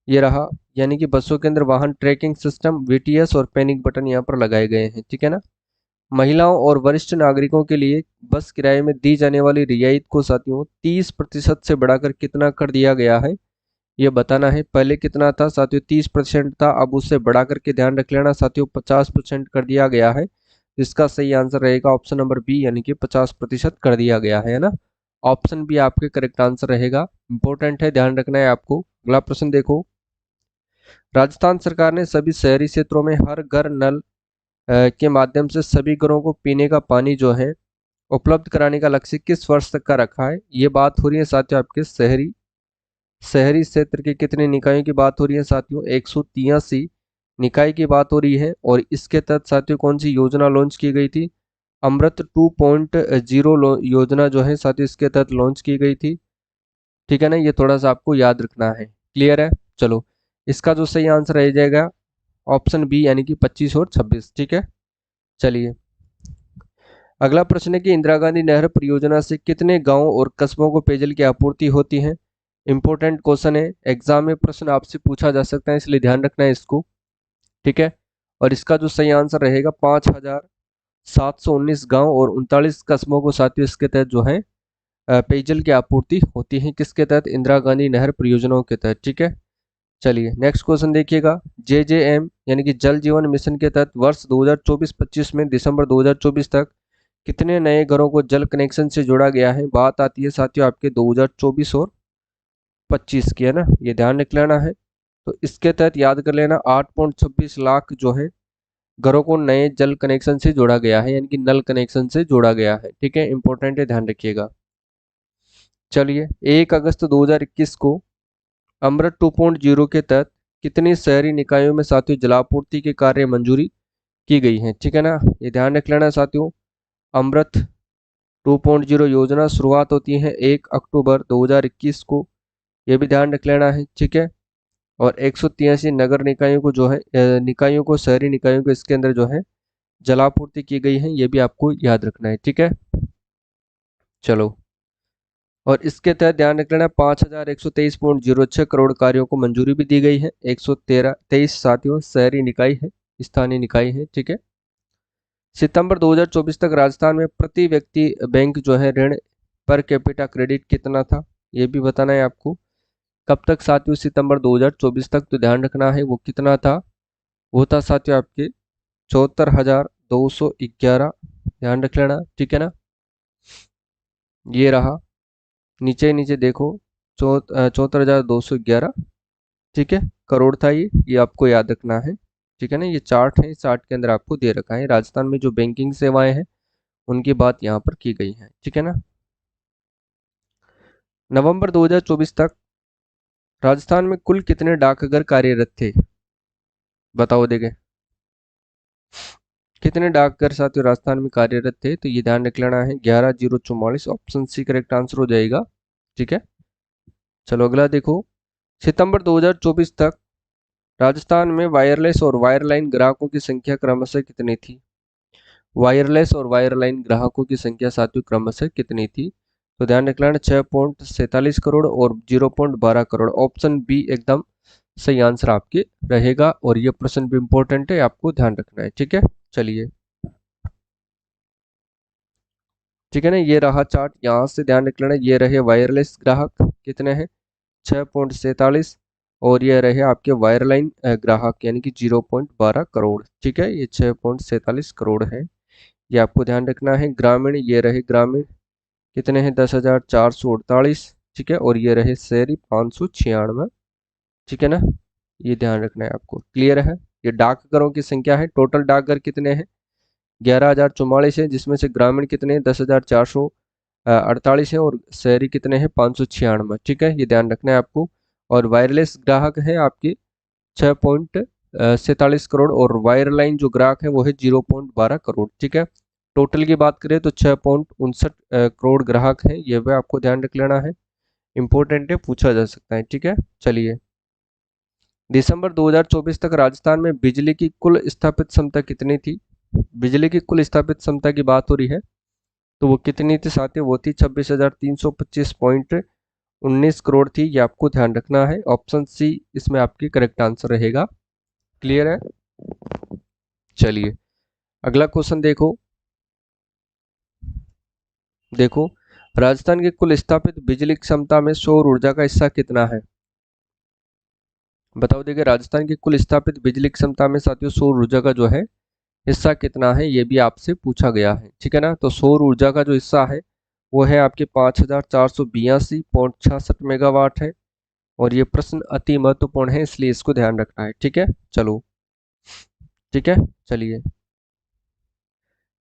ये रहा, यानी कि बसों के अंदर वाहन ट्रैकिंग सिस्टम वीटीएस और पैनिक बटन यहाँ पर लगाए गए हैं। ठीक है ना। महिलाओं और वरिष्ठ नागरिकों के लिए बस किराए में दी जाने वाली रियायत को साथियों 30% से बढ़ाकर कितना कर दिया गया है, ये बताना है। पहले कितना था साथियों? 30% था, अब उससे बढ़ा करके ध्यान रख लेना साथियों 50% कर दिया गया है। इसका सही आंसर रहेगा ऑप्शन नंबर बी, यानी कि 50% कर दिया गया है ना। ऑप्शन बी आपके करेक्ट आंसर रहेगा। इंपॉर्टेंट है, ध्यान रखना है आपको। अगला प्रश्न देखो, राजस्थान सरकार ने सभी शहरी क्षेत्रों में हर घर नल के माध्यम से सभी घरों को पीने का पानी जो है उपलब्ध कराने का लक्ष्य किस वर्ष तक का रखा है? ये बात हो रही है साथियों आपके शहरी शहरी क्षेत्र के कितने निकायों की बात हो रही है साथियों? 183 निकाय की बात हो रही है। और इसके तहत साथियों कौन सी योजना लॉन्च की गई थी? अमृत 2.0 योजना जो है साथियों इसके तहत लॉन्च की गई थी। ठीक है ना, ये थोड़ा सा आपको याद रखना है। क्लियर है? चलो, इसका जो सही आंसर रह जाएगा ऑप्शन बी, यानी कि 25 और 26। ठीक है, चलिए, अगला प्रश्न है कि इंदिरा गांधी नहर परियोजना से कितने गांवों और कस्बों को पेयजल की आपूर्ति होती है? इंपॉर्टेंट क्वेश्चन है, एग्जाम में प्रश्न आपसे पूछा जा सकता है, इसलिए ध्यान रखना है इसको। ठीक है, और इसका जो सही आंसर रहेगा 5,719 गांव और 39 कस्बों को साथियों इसके तहत जो है पेयजल की आपूर्ति होती है। किसके तहत? इंदिरा गांधी नहर परियोजनाओं के तहत। ठीक है, चलिए नेक्स्ट क्वेश्चन देखिएगा, जेजेएम यानी कि जल जीवन मिशन के तहत वर्ष 2024-25 में दिसंबर 2024 तक कितने नए घरों को जल कनेक्शन से जोड़ा गया है? बात आती है साथियों आपके 2024 और 25 की, है ना, ये ध्यान रख लेना है। तो इसके तहत याद कर लेना 8.26 लाख जो है घरों को नए जल कनेक्शन से जोड़ा गया है, यानी कि नल कनेक्शन से जोड़ा गया है। ठीक है, इंपॉर्टेंट है, ध्यान रखिएगा। चलिए, 1 अगस्त 2021 को अमृत 2.0 के तहत कितने शहरी निकायों में साथियों जलापूर्ति के कार्य मंजूरी की गई है? ठीक है ना, ये ध्यान रख लेना साथियों। अमृत 2.0 योजना शुरुआत होती है 1 अक्टूबर 2021 को, ये भी ध्यान रख लेना है। ठीक है, और 183 नगर निकायों को जो है निकायों को शहरी निकायों को इसके अंदर जो है जलापूर्ति की गई है, ये भी आपको याद रखना है। ठीक है, चलो, और इसके तहत ध्यान रख लेना 5,123.06 करोड़ कार्यों को मंजूरी भी दी गई है। 123 साथियों शहरी निकाय है, स्थानीय निकाय है। ठीक है, सितंबर 2024 तक राजस्थान में प्रति व्यक्ति बैंक जो है ऋण पर कैपिटा क्रेडिट कितना था, ये भी बताना है आपको। कब तक साथियों? सितंबर 2024 तक। तो ध्यान रखना है वो कितना था, वो था साथियों आपके 74,211। ध्यान रख लेना। ठीक है ना, ये रहा, नीचे नीचे देखो 74,211। ठीक है, करोड़ था ये आपको याद रखना है। ठीक है ना, ये चार्ट है, इस चार्ट के अंदर आपको दे रखा है राजस्थान में जो बैंकिंग सेवाएं हैं उनकी बात यहाँ पर की गई है। ठीक है ना, नवंबर 2024 तक राजस्थान में कुल कितने डाकघर कार्यरत थे? बताओ देखे, कितने डाकघर साथियों राजस्थान में कार्यरत थे? तो ये ध्यान रख लेना है 11,044। ऑप्शन सी करेक्ट आंसर हो जाएगा। ठीक है, चलो अगला देखो, सितंबर 2024 तक राजस्थान में वायरलेस और वायरलाइन ग्राहकों की संख्या क्रमशः कितनी थी? वायरलेस और वायरलाइन ग्राहकों की संख्या साथियों क्रमशः कितनी थी? तो ध्यान रख लेना 6.47 करोड़ और 0.12 करोड़। ऑप्शन बी एकदम सही आंसर आपके रहेगा, और ये प्रश्न भी इंपॉर्टेंट है, आपको ध्यान रखना है। ठीक है, चलिए, ठीक है ना, ये रहा चार्ट, यहाँ से ध्यान रख लेना, ये रहे वायरलेस ग्राहक कितने हैं 6.47, और ये रहे आपके वायरलाइन ग्राहक यानी कि 0.12 करोड़। ठीक है, ये 6.47 करोड़ है, ये आपको ध्यान रखना है। ग्रामीण, ये रहे ग्रामीण कितने हैं 10,448। ठीक है, और ये रहे शहरी 596। ठीक है ना, ये ध्यान रखना है आपको। क्लियर है? ये डाकघरों की संख्या है। टोटल डाकघर कितने हैं? 11,044 है, जिसमें से ग्रामीण कितने हैं? 10,448 है, और शहरी कितने हैं? 596। ठीक है, ये ध्यान रखना है आपको। और वायरलेस ग्राहक है आपके 6.47 करोड़, और वायरलाइन जो ग्राहक है वो है 0.12 करोड़। ठीक है, टोटल की बात करें तो 6.59 करोड़ ग्राहक हैं। ये भी आपको ध्यान रख लेना है, इंपॉर्टेंट है, पूछा जा सकता है। ठीक है, चलिए। दिसंबर 2024 तक राजस्थान में बिजली की कुल स्थापित क्षमता कितनी थी? बिजली की कुल स्थापित क्षमता की बात हो रही है, तो वो कितनी थी साथियों? वो थी 26,325.19 करोड़ थी। ये आपको ध्यान रखना है। ऑप्शन सी इसमें आपकी करेक्ट आंसर रहेगा। क्लियर है? चलिए, अगला क्वेश्चन देखो। देखो, राजस्थान की कुल स्थापित बिजली क्षमता में सौर ऊर्जा का हिस्सा कितना है? बताओ। देखिए, राजस्थान की कुल स्थापित बिजली क्षमता में साथियों सौर ऊर्जा का जो है हिस्सा कितना है, ये भी आपसे पूछा गया है। ठीक है ना, तो सौर ऊर्जा का जो हिस्सा है वो है आपके 5,482.66 मेगावाट है। और ये प्रश्न अति महत्वपूर्ण है, इसलिए इसको ध्यान रखना है। ठीक है, चलो। ठीक है, चलिए।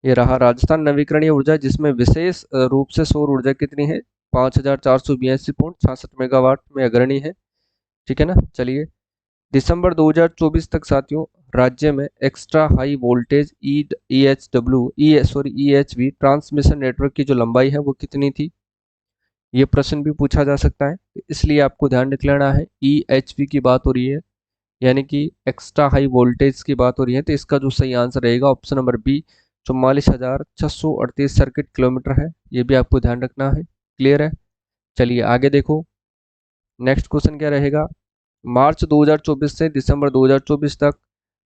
ये रहा राजस्थान नवीकरणीय ऊर्जा, जिसमें विशेष रूप से सौर ऊर्जा कितनी है? 5,482.66 मेगावाट में अग्रणी है। ठीक है ना, चलिए। दिसंबर 2024 तक साथियों राज्य में extra high voltage EHV transmission network की जो लंबाई है वो कितनी थी? ये प्रश्न भी पूछा जा सकता है, इसलिए आपको ध्यान रख लेना है। EHV की बात हो रही है, यानी कि एक्स्ट्रा हाई वोल्टेज की बात हो रही है, तो इसका जो सही आंसर रहेगा option number B 44,638 circuit kilometre है। ये भी आपको ध्यान रखना है। क्लियर है? चलिए आगे देखो, नेक्स्ट क्वेश्चन क्या रहेगा। मार्च 2024 से दिसंबर 2024 तक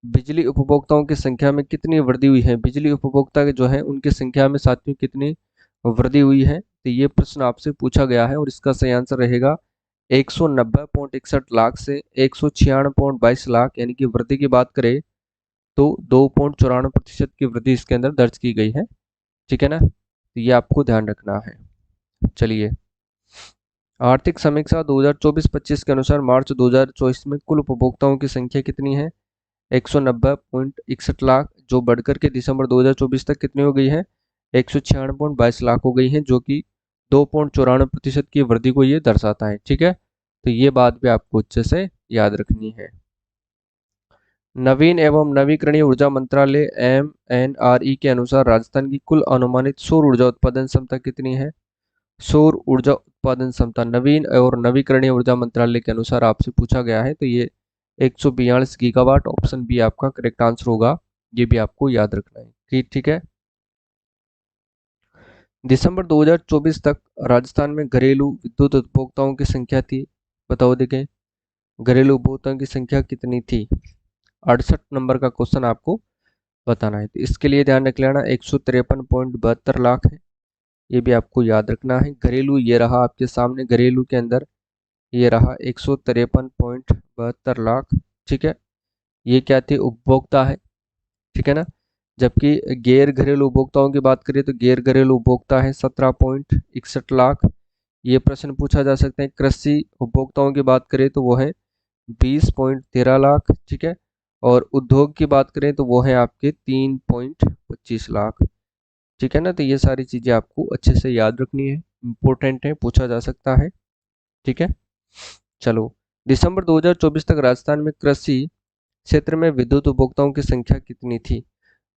बिजली उपभोक्ताओं की संख्या में कितनी वृद्धि हुई है? बिजली उपभोक्ता के जो है उनकी संख्या में साथियों कितनी वृद्धि हुई है? तो ये प्रश्न आपसे पूछा गया है, और इसका सही आंसर रहेगा 190.61 लाख से 196.22 लाख, यानी कि वृद्धि की बात करें तो 2.94% की वृद्धि इसके अंदर दर्ज की गई है। ठीक है ना, तो ये आपको ध्यान रखना है। चलिए, आर्थिक समीक्षा 2024-25 के अनुसार मार्च 2024 में कुल उपभोक्ताओं की संख्या कितनी है? 190.61 लाख, जो बढ़कर के दिसंबर 2024 तक कितनी हो गई है? 196.22 लाख हो गई है, जो कि 2.94% की वृद्धि को ये दर्शाता है। ठीक है, तो ये बात भी आपको अच्छे से याद रखनी है। नवीन एवं नवीकरणीय ऊर्जा मंत्रालय MNRE के अनुसार राजस्थान की कुल अनुमानित सौर ऊर्जा उत्पादन क्षमता कितनी है? सौर ऊर्जा उत्पादन क्षमता नवीन और नवीकरणीय ऊर्जा मंत्रालय के अनुसार आपसे पूछा गया है, तो ये 142 गीगावाट, ऑप्शन बी आपका करेक्ट आंसर होगा। ये भी आपको याद रखना है। ठीक है। दिसंबर 2024 तक राजस्थान में घरेलू विद्युत उपभोक्ताओं की संख्या थी। बताओ देखें, घरेलू उपभोक्ताओं की संख्या कितनी थी? 68 नंबर का क्वेश्चन आपको बताना है, तो इसके लिए ध्यान रख लेना 153.72 लाख है। ये भी आपको याद रखना है। घरेलू ये रहा आपके सामने, घरेलू के अंदर ये रहा 153.72 लाख। ठीक है, ये क्या थे? उपभोक्ता है। ठीक है ना, जबकि गैर घरेलू उपभोक्ताओं की बात करें तो गैर घरेलू उपभोक्ता है 17.61 लाख। ये प्रश्न पूछा जा सकता है। कृषि उपभोक्ताओं की बात करें तो वो है 20.13 लाख। ठीक है, और उद्योग की बात करें तो वो है आपके 3.25 लाख। ठीक है ना, तो ये सारी चीजें आपको अच्छे से याद रखनी है, इंपॉर्टेंट है, पूछा जा सकता है। ठीक है, चलो। दिसंबर 2024 तक राजस्थान में कृषि क्षेत्र में विद्युत उपभोक्ताओं की संख्या कितनी थी?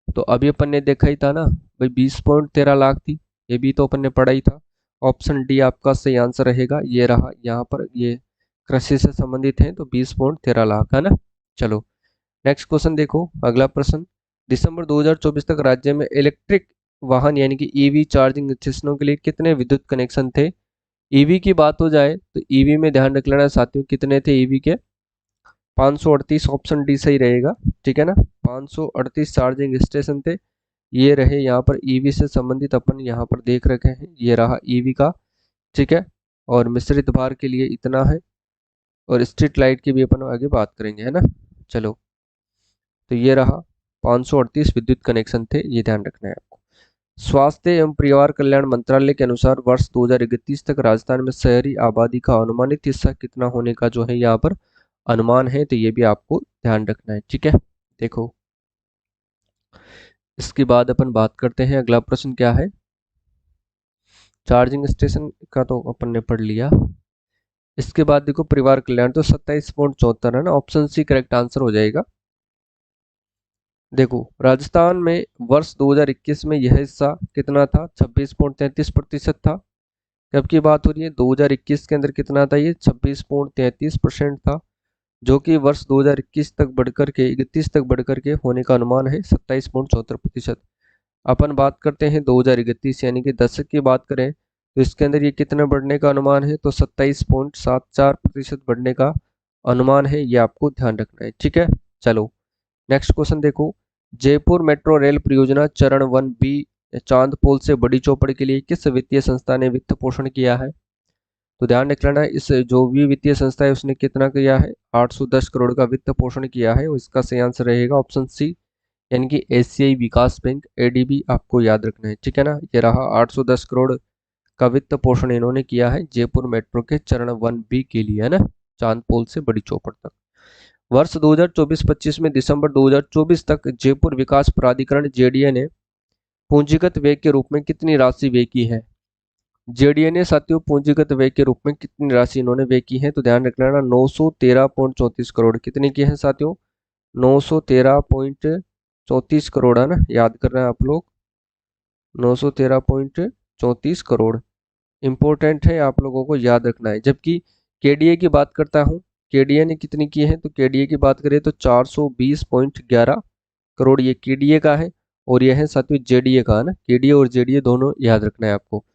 तो अभी अपन ने देखा ही था ना भाई, 20.13 लाख थी। ये भी तो अपन ने पढ़ा ही था। ऑप्शन डी आपका सही आंसर रहेगा। ये रहा, यहाँ पर ये कृषि से संबंधित है, तो 20.13 लाख है ना। चलो, नेक्स्ट क्वेश्चन देखो, अगला प्रश्न। दिसंबर 2024 तक राज्य में इलेक्ट्रिक वाहन यानी कि ईवी चार्जिंग स्टेशनों के लिए कितने विद्युत कनेक्शन थे? ईवी की बात हो जाए तो ईवी में ध्यान रख लेना साथियों, कितने थे ईवी के? 538, ऑप्शन डी सही रहेगा। ठीक है ना, 538 चार्जिंग स्टेशन थे। ये रहे यहाँ पर ईवी से संबंधित अपन यहाँ पर देख रखे हैं, ये रहा ईवी का। ठीक है, और मिश्रित भार के लिए इतना है, और स्ट्रीट लाइट की भी अपन आगे बात करेंगे, है ना। चलो, तो ये रहा 538 विद्युत कनेक्शन थे, ये ध्यान रखना है आपको। स्वास्थ्य एवं परिवार कल्याण मंत्रालय के अनुसार वर्ष 2031 तक राजस्थान में शहरी आबादी का अनुमानित हिस्सा कितना होने का जो है यहाँ पर अनुमान है, तो ये भी आपको ध्यान रखना है। ठीक है, देखो इसके बाद अपन बात करते हैं, अगला प्रश्न क्या है। चार्जिंग स्टेशन का तो अपन ने पढ़ लिया। इसके बाद देखो परिवार कल्याण, तो 27.74 है ना, ऑप्शन सी करेक्ट आंसर हो जाएगा। देखो राजस्थान में वर्ष 2021 में यह हिस्सा कितना था, 26.33% था। कब की बात हो रही है, 2021 के अंदर कितना था, ये 26.33% था, जो कि वर्ष 2021 तक बढ़कर के 31 तक बढ़कर के होने का अनुमान है 27.74%। अपन बात करते हैं 2031 यानी कि दशक की बात करें, तो इसके अंदर ये कितना बढ़ने का अनुमान है, तो 27.74% बढ़ने का अनुमान है, ये आपको ध्यान रखना है। ठीक है, चलो नेक्स्ट क्वेश्चन देखो। जयपुर मेट्रो रेल परियोजना चरण 1B चांदपोल से बड़ी चौपड़ के लिए किस वित्तीय संस्था ने वित्त पोषण किया है। तो ध्यान रख लेना, इस जो भी वित्तीय संस्था है उसने कितना किया है, 810 करोड़ का वित्त पोषण किया है, और इसका सही आंसर रहेगा ऑप्शन सी, यानी कि एशियाई विकास बैंक एडीबी, आपको याद रखना है। ठीक है ना, ये रहा 810 करोड़ का वित्त पोषण इन्होंने किया है जयपुर मेट्रो के चरण 1B के लिए, है ना, चांदपोल से बड़ी चौपड़ तक। वर्ष 2024-25 में दिसंबर 2024 तक जयपुर विकास प्राधिकरण जेडीए ने पूंजीगत व्यय के रूप में कितनी राशि व्यय की है। जेडीए ने साथियों पूंजीगत व्यय के रूप में कितनी राशि इन्होंने व्यय की है, तो ध्यान रख लेना 913.34 करोड़। कितनी की है साथियों, 913.34 करोड़, है ना, याद कर रहे हैं आप लोग, 913.34 करोड़ इंपॉर्टेंट है, आप लोगों को याद रखना है। जबकि केडीए की बात करता हूँ, केडीए ने कितनी की है, तो केडीए की बात करें तो 420.11 करोड़ ये केडीए का है, और यह है साथियों जेडीए का, है ना, केडीए और जेडीए दोनों याद रखना है आपको।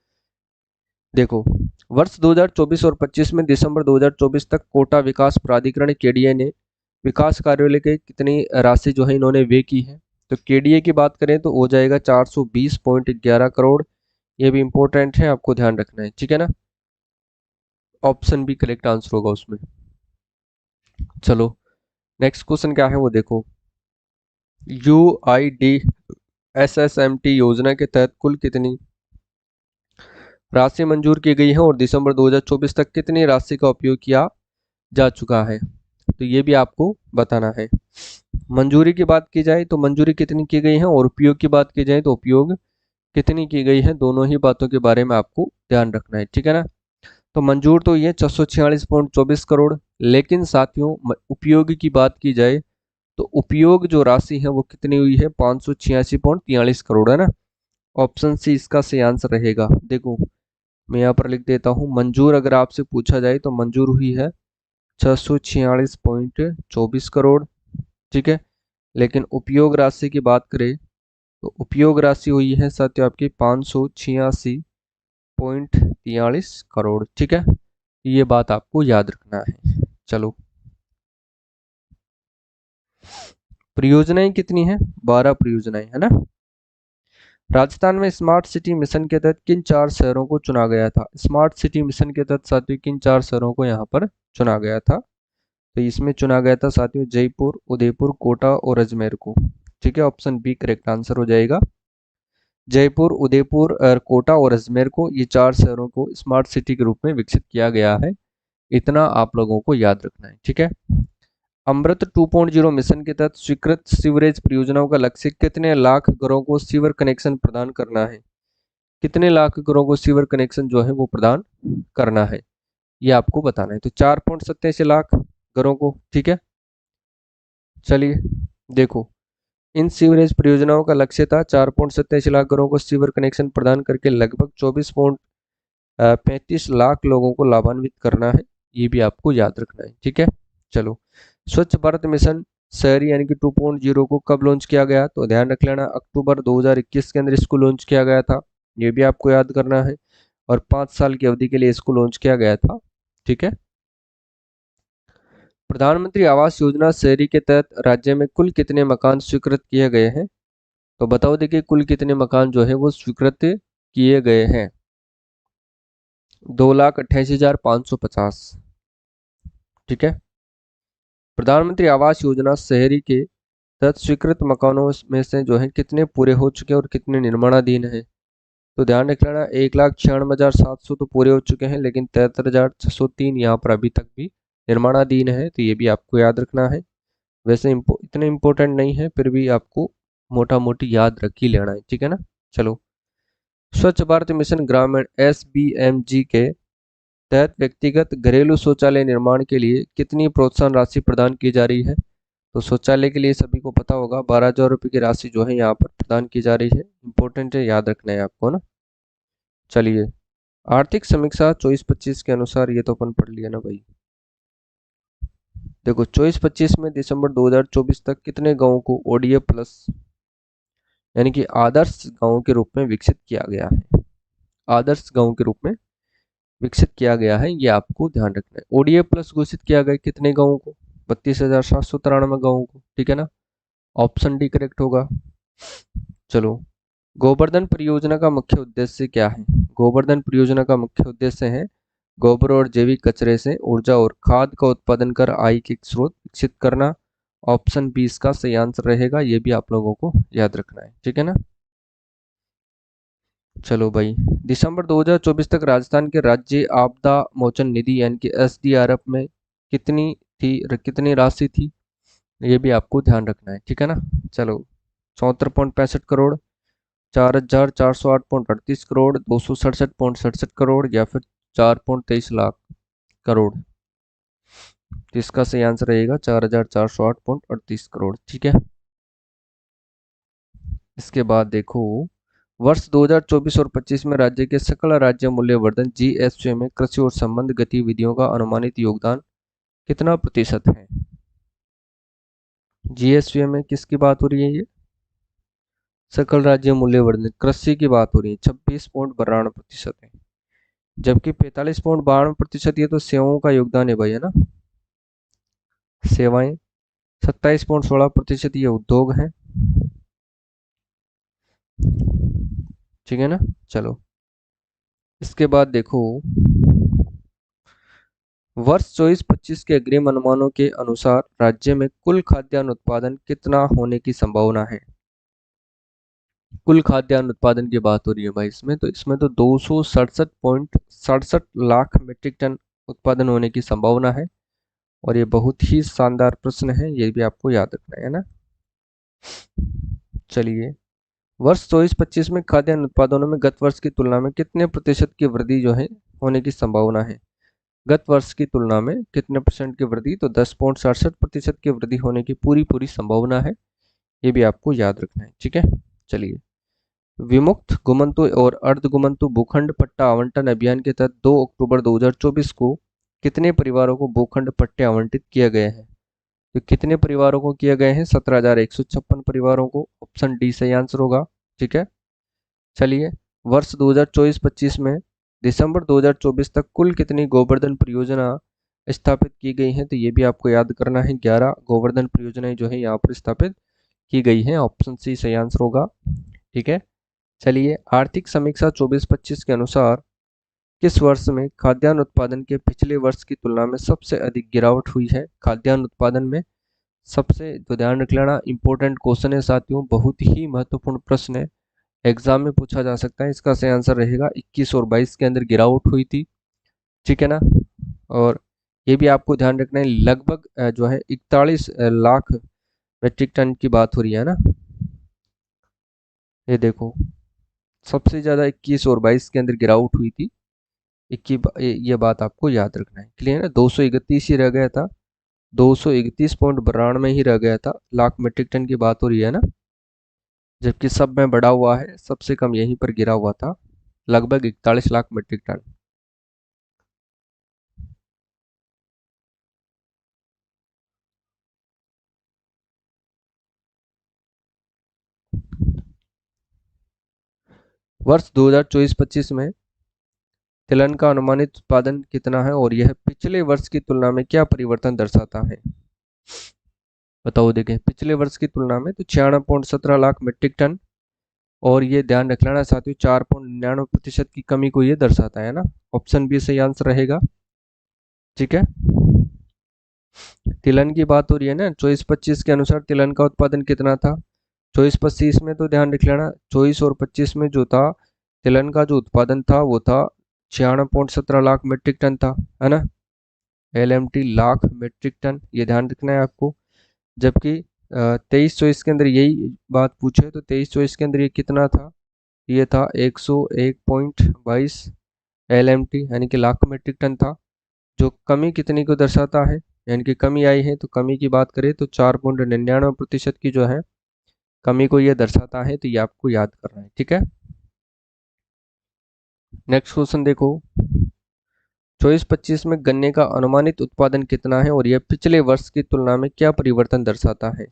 देखो वर्ष 2024 और 25 में दिसंबर 2024 तक कोटा विकास प्राधिकरण केडीए ने विकास कार्यालय के कितनी राशि जो है इन्होंने व्यय की है। तो केडीए की बात करें तो हो जाएगा 420.11 करोड़, ये भी इंपॉर्टेंट है, आपको ध्यान रखना है। ठीक है ना, ऑप्शन भी करेक्ट आंसर होगा उसमें। चलो नेक्स्ट क्वेश्चन क्या है वो देखो। UIDSSMT योजना के तहत कुल कितनी राशि मंजूर की गई है और दिसंबर 2024 तक कितनी राशि का उपयोग किया जा चुका है, तो ये भी आपको बताना है। मंजूरी की बात की जाए तो मंजूरी कितनी की गई है, और उपयोग की बात की जाए तो उपयोग कितनी की गई है, दोनों ही बातों के बारे में आपको ध्यान रखना है। ठीक है ना, तो मंजूर तो ये 646.24 करोड़, लेकिन साथियों उपयोग की बात की जाए तो उपयोग जो राशि है वो कितनी हुई है, 586.43 करोड़, है ना, ऑप्शन सी इसका सही आंसर रहेगा। देखो मैं यहाँ पर लिख देता हूँ, मंजूर अगर आपसे पूछा जाए तो मंजूर हुई है 646.24 करोड़। ठीक है, लेकिन उपयोग राशि की बात करें तो उपयोग राशि हुई है साथियों आपकी 586.43 करोड़। ठीक है, ये बात आपको याद रखना है। चलो परियोजनाएं कितनी है, 12 परियोजनाएं, है ना। राजस्थान में स्मार्ट सिटी मिशन के तहत किन 4 शहरों को चुना गया था। स्मार्ट सिटी मिशन के तहत साथियों किन 4 शहरों को यहाँ पर चुना गया था, तो इसमें चुना गया था साथियों जयपुर, उदयपुर, कोटा और अजमेर को। ठीक है, ऑप्शन बी करेक्ट आंसर हो जाएगा। जयपुर, उदयपुर और कोटा और अजमेर को, ये 4 शहरों को स्मार्ट सिटी के रूप में विकसित किया गया है, इतना आप लोगों को याद रखना है। ठीक है, अमृत 2.0 मिशन के तहत स्वीकृत सीवरेज परियोजनाओं का लक्ष्य कितने लाख घरों को सीवर कनेक्शन प्रदान करना है। कितने लाख घरों को सीवर कनेक्शन जो है वो प्रदान करना है, ये आपको बताना है। तो 4.87 लाख घरों को। ठीक है, चलिए देखो इन सीवरेज परियोजनाओं का लक्ष्य था 4.87 लाख घरों को सीवर कनेक्शन प्रदान करके लगभग 24.35 लाख लोगों को लाभान्वित करना है, ये भी आपको याद रखना है। ठीक है, चलो स्वच्छ भारत मिशन शहरी यानी कि 2.0 को कब लॉन्च किया गया, तो ध्यान रख लेना अक्टूबर 2021 के अंदर इसको लॉन्च किया गया था, ये भी आपको याद करना है, और 5 साल की अवधि के लिए इसको लॉन्च किया गया था। ठीक है, प्रधानमंत्री आवास योजना शहरी के तहत राज्य में कुल कितने मकान स्वीकृत किए गए हैं, तो बताओ देखिए कुल कितने मकान जो है वो स्वीकृत किए गए हैं। 2,88,550। ठीक है, प्रधानमंत्री आवास योजना शहरी के तहत स्वीकृत मकानों में से जो है कितने पूरे हो चुके हैं और कितने निर्माणाधीन है, तो ध्यान रख लेना 1,96,700 तो पूरे हो चुके हैं, लेकिन 73,603 यहाँ पर अभी तक भी निर्माणाधीन है, तो ये भी आपको याद रखना है। वैसे इतने इम्पोर्टेंट नहीं है, फिर भी आपको मोटा मोटी याद रख ही लेना है, ठीक है ना। चलो, स्वच्छ भारत मिशन ग्रामीण SBMG के तहत व्यक्तिगत घरेलू शौचालय निर्माण के लिए कितनी प्रोत्साहन राशि प्रदान की जा रही है। तो शौचालय के लिए सभी को पता होगा 12,000 रुपये की राशि जो है यहाँ पर प्रदान की जा रही है। इंपॉर्टेंट है, याद रखना है आपको ना। चलिए, आर्थिक समीक्षा 24-25 के अनुसार, ये तो अपन पढ़ लिया ना भाई। देखो, 24-25 में दिसंबर 2024 तक कितने गांवों को ODA प्लस यानी कि आदर्श गांव के रूप में विकसित किया गया है। आदर्श गांव के रूप में विकसित किया गया है, ये आपको ध्यान रखना है। ODA प्लस घोषित किया गया कितने गांवों को? 32,793 गांवों को, ठीक है ना। ऑप्शन डी करेक्ट होगा। चलो, गोवर्धन परियोजना का मुख्य उद्देश्य क्या है? गोवर्धन परियोजना का मुख्य उद्देश्य है गोबर और जैविक कचरे से ऊर्जा और खाद का उत्पादन कर आय के स्रोत विकसित करना। ऑप्शन बी इसका सही आंसर रहेगा, ये भी आप लोगों को याद रखना है, ठीक है ना। चलो भाई, दिसंबर 2024 तक राजस्थान के राज्य आपदा मोचन निधि यानी कि SDRF में कितनी राशि थी, ये भी आपको ध्यान रखना है, ठीक है ना। चलो, 74.65 करोड़, 4,408.38 करोड़, 267.67 करोड़ या फिर 4.23 लाख करोड़। तो इसका सही आंसर रहेगा 4,408.38 करोड़, ठीक है। इसके बाद देखो, वर्ष 2024 और 25 में राज्य के सकल राज्य मूल्यवर्धन GSV में कृषि और संबंध गतिविधियों का अनुमानित योगदान कितना प्रतिशत है? GSV में किसकी बात हो रही है? ये सकल राज्य मूल्यवर्धन कृषि की बात हो रही है, 26.92% है। जबकि 45.92% ये तो सेवाओं का योगदान है भाई, है ना। सेवाएं 27.16% ये उद्योग है, ठीक है ना। चलो, इसके बाद देखो, वर्ष 24-25 के अग्रिम अनुमानों के अनुसार राज्य में कुल खाद्यान्न उत्पादन कितना होने की संभावना है? कुल खाद्यान्न उत्पादन की बात हो रही है भाई इसमें, तो इसमें तो 267.67 लाख मीट्रिक टन उत्पादन होने की संभावना है। और ये बहुत ही शानदार प्रश्न है, ये भी आपको याद रखना है ना। चलिए, वर्ष 24-25 में खाद्यान्न उत्पादनों में गत वर्ष की तुलना में कितने प्रतिशत की वृद्धि जो है होने की संभावना है? गत वर्ष की तुलना में कितने परसेंट की वृद्धि? तो 10.67% की वृद्धि होने की पूरी पूरी संभावना है, ये भी आपको याद रखना है, ठीक है। चलिए, विमुक्त घुमंतु और अर्ध घुमंतु भूखंड पट्टा आवंटन अभियान के तहत 2 अक्टूबर 2024 को कितने परिवारों को भूखंड पट्टे आवंटित किए गए हैं? तो कितने परिवारों को किए गए हैं? 17,156 परिवारों को। ऑप्शन डी सही आंसर होगा, ठीक है। चलिए, वर्ष 2024-25 में दिसंबर 2024 तक कुल कितनी गोवर्धन परियोजना स्थापित की गई हैं? तो ये भी आपको याद करना है, 11 गोवर्धन परियोजनाएं जो है यहाँ पर स्थापित की गई हैं। ऑप्शन सी सही आंसर होगा, ठीक है। चलिए, आर्थिक समीक्षा 24-25 के अनुसार किस वर्ष में खाद्यान्न उत्पादन के पिछले वर्ष की तुलना में सबसे अधिक गिरावट हुई है? खाद्यान्न उत्पादन में सबसे, तो ध्यान रख लेना, इंपॉर्टेंट क्वेश्चन है साथियों, बहुत ही महत्वपूर्ण प्रश्न है, एग्जाम में पूछा जा सकता है। इसका सही आंसर रहेगा 21 और 22 के अंदर गिरावट हुई थी, ठीक है ना। और ये भी आपको ध्यान रखना है, लगभग जो है 41 लाख मीट्रिक टन की बात हो रही है ना। ये देखो, सबसे ज़्यादा 21 और 22 के अंदर गिरावट हुई थी। ये बात आपको याद रखना है, क्लियर है। 231 ही रह गया था, 231.92 ही रह गया था, लाख मीट्रिक टन की बात हो रही है ना। जबकि सब में बढ़ा हुआ है, सबसे कम यहीं पर गिरा हुआ था, लगभग 41 लाख मीट्रिक टन। वर्ष 2024-25 में तिलहन का अनुमानित उत्पादन कितना है और यह पिछले वर्ष की तुलना में क्या परिवर्तन दर्शाता है? बताओ, देखें, पिछले वर्ष की तुलना में तो 96.17 लाख मीट्रिक टन, और ये ध्यान रख लेना साथियों, 4.99% की कमी को ये दर्शाता है ना। ऑप्शन बी सही आंसर रहेगा, ठीक है। तिलहन की बात हो रही है ना, 24-25 के अनुसार तिलहन का उत्पादन कितना था? 24-25 में तो ध्यान रख लेना, 24 और 25 में जो था तिलहन का जो उत्पादन था वो था 96.17 लाख मीट्रिक टन था, है ना। LMT लाख मीट्रिक टन, ये ध्यान रखना है आपको। जबकि 23-24 के अंदर यही बात पूछे तो 23-24 के अंदर ये कितना था, ये था 101.22 LMT यानी कि लाख मीट्रिक टन था। जो कमी कितनी को दर्शाता है, यानी कि कमी आई है, तो कमी की बात करें तो 4.99% की जो है कमी को ये दर्शाता है, तो ये आपको याद करना है, ठीक है। नेक्स्ट क्वेश्चन देखो, 24-25 में गन्ने का अनुमानित उत्पादन कितना है और यह पिछले वर्ष की तुलना में क्या परिवर्तन दर्शाता है।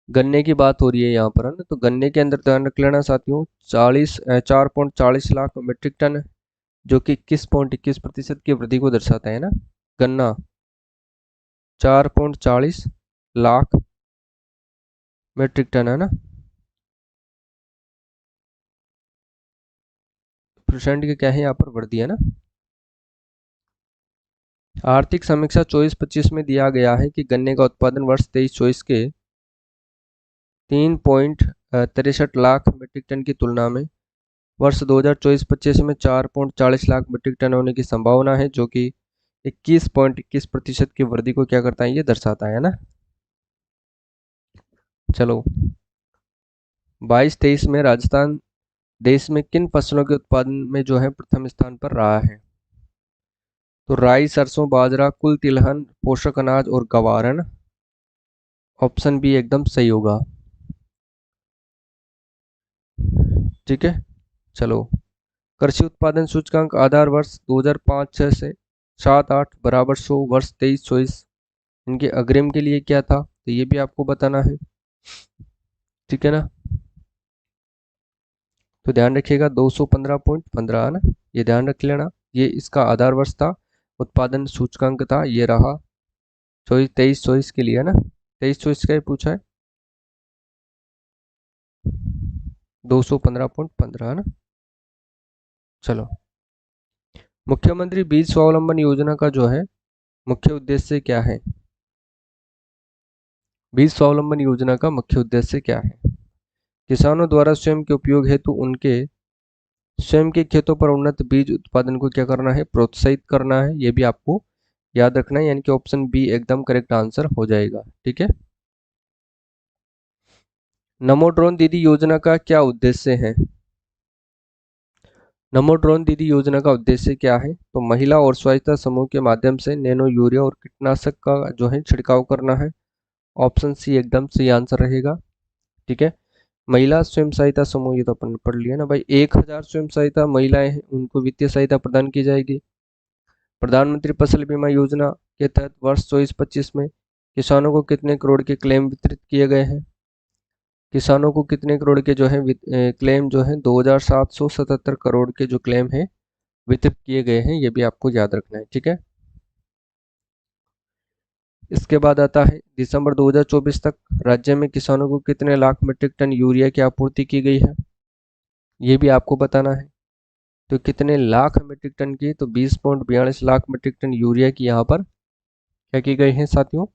गन्ने की बात हो रही है यहाँ पर, है ना, तो गन्ने के अंदर ध्यान रख लेना साथियों, 4.40 लाख मीट्रिक टन, जो कि 21.21% की वृद्धि को दर्शाता है ना। गन्ना 4.40 लाख मीट्रिक टन, है ना, परसेंट की क्या है यहाँ पर वृद्धि, है ना। आर्थिक समीक्षा 24-25 में दिया गया है कि गन्ने का उत्पादन वर्ष 23-24 के 3.63 लाख मीट्रिक टन की तुलना में वर्ष 2024-25 में 4.40 लाख मीट्रिक टन होने की संभावना है, जो कि 21.21% की वृद्धि को क्या करता है, ये दर्शाता है ना। चलो, 22-23 में राजस्थान देश में किन फसलों के उत्पादन में जो है प्रथम स्थान पर रहा है। तो राई, सरसों, बाजरा, कुल तिलहन, पोषक अनाज और गवार, है ना। ऑप्शन बी एकदम सही होगा, ठीक है। चलो, कृषि उत्पादन सूचकांक आधार वर्ष 2005-6 से 7-8 बराबर 100 वर्ष 23-24 इनके अग्रिम के लिए क्या था, तो ये भी आपको बताना है, ठीक है ना। तो ध्यान रखिएगा 215.15, है ना, ये ध्यान रख लेना, ये इसका आधार वर्ष था, उत्पादन सूचकांक था, ये रहा 23-24 के लिए, है ना। 23-24 का ही पूछा है, 215.15, है ना। चलो, मुख्यमंत्री बीज स्वावलंबन योजना का जो है मुख्य उद्देश्य क्या है। बीज स्वावलंबन योजना का मुख्य उद्देश्य क्या है। किसानों द्वारा स्वयं के उपयोग हेतु उनके स्वयं के खेतों पर उन्नत बीज उत्पादन को क्या करना है, प्रोत्साहित करना है, ये भी आपको याद रखना है, यानी कि ऑप्शन बी एकदम करेक्ट आंसर हो जाएगा, ठीक है। नमो ड्रोन दीदी योजना का क्या उद्देश्य है। नमो ड्रोन दीदी योजना का उद्देश्य क्या है, तो महिला और स्वच्छता समूह के माध्यम से नैनो यूरिया और कीटनाशक का जो है छिड़काव करना है। ऑप्शन सी एकदम सही आंसर रहेगा, ठीक है। महिला स्वयं सहायता समूह, ये तो अपन ने पढ़ लिया ना भाई, 1000 स्वयं सहायता महिलाएं हैं, उनको वित्तीय सहायता प्रदान की जाएगी। प्रधानमंत्री फसल बीमा योजना के तहत वर्ष 24-25 में किसानों को कितने करोड़ के क्लेम वितरित किए गए हैं। किसानों को कितने करोड़ के जो है क्लेम जो है 2777 करोड़ के जो क्लेम है वितरित किए गए हैं, ये भी आपको याद रखना है, ठीक है। इसके बाद आता है दिसंबर 2024 तक राज्य में किसानों को कितने लाख मीट्रिक टन यूरिया की आपूर्ति की गई है, ये भी आपको बताना है। तो कितने लाख मीट्रिक टन की, तो 20.42 लाख मीट्रिक टन यूरिया की यहाँ पर क्या की गई है साथियों,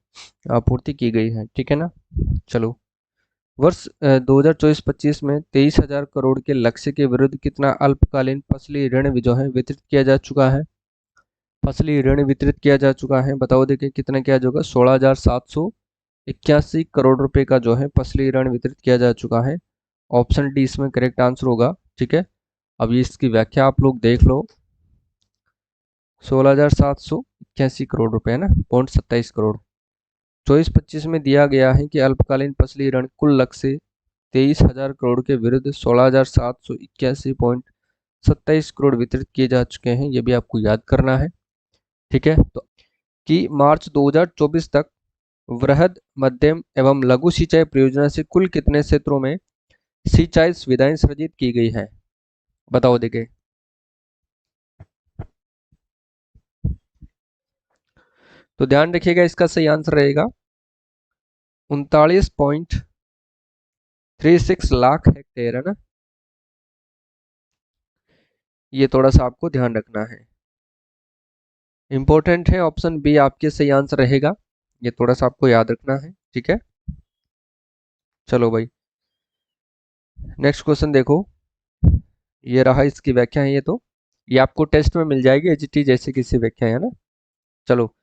आपूर्ति की गई है, ठीक है ना। चलो, वर्ष 2024-25 में 23,000 करोड़ के लक्ष्य के विरुद्ध कितना अल्पकालीन फसली ऋण जो है वितरित किया जा चुका है। फसली ऋण वितरित किया जा चुका है, बताओ देखिए कितना किया जाएगा, 16,781 करोड़ रुपए का जो है फसली ऋण वितरित किया जा चुका है। ऑप्शन डी इसमें करेक्ट आंसर होगा, ठीक है। अब ये इसकी व्याख्या आप लोग देख लो, 16,781 करोड़ रुपए, है ना, 0.27 करोड़। 24-25 में दिया गया है कि अल्पकालीन फसली ऋण कुल लक्ष्य 23,000 करोड़ के विरुद्ध 16,781.27 करोड़ वितरित किए जा चुके हैं, ये भी आपको याद करना है, ठीक है। तो कि मार्च 2024 तक वृहद, मध्यम एवं लघु सिंचाई परियोजना से कुल कितने क्षेत्रों में सिंचाई सुविधाएं सृजित की गई है, बताओ देखिए। तो ध्यान रखिएगा, इसका सही आंसर रहेगा 39.36 लाख हेक्टेयर, है ना। ये थोड़ा सा आपको ध्यान रखना है, इंपॉर्टेंट है, ऑप्शन बी आपके सही आंसर रहेगा, ये थोड़ा सा आपको याद रखना है, ठीक है। चलो भाई, नेक्स्ट क्वेश्चन देखो, ये रहा इसकी व्याख्या है, ये तो ये आपको टेस्ट में मिल जाएगी एचटी जैसे किसी व्याख्या, है ना। चलो,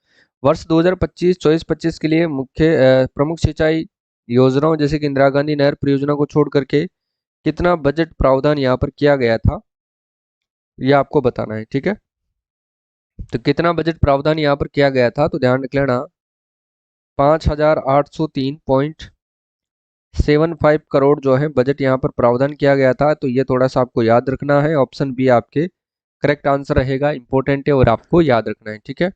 वर्ष 2025-24-25 के लिए मुख्य प्रमुख सिंचाई योजनाओं जैसे कि इंदिरा गांधी नहर परियोजना को छोड़ करके कितना बजट प्रावधान यहाँ पर किया गया था, ये आपको बताना है। ठीक है, तो कितना बजट प्रावधान यहाँ पर किया गया था, तो ध्यान रख लेना 5,803.75 करोड़ जो है बजट यहाँ पर प्रावधान किया गया था। तो ये थोड़ा सा आपको याद रखना है, ऑप्शन बी आपके करेक्ट आंसर रहेगा, इंपॉर्टेंट है और आपको याद रखना है। ठीक है,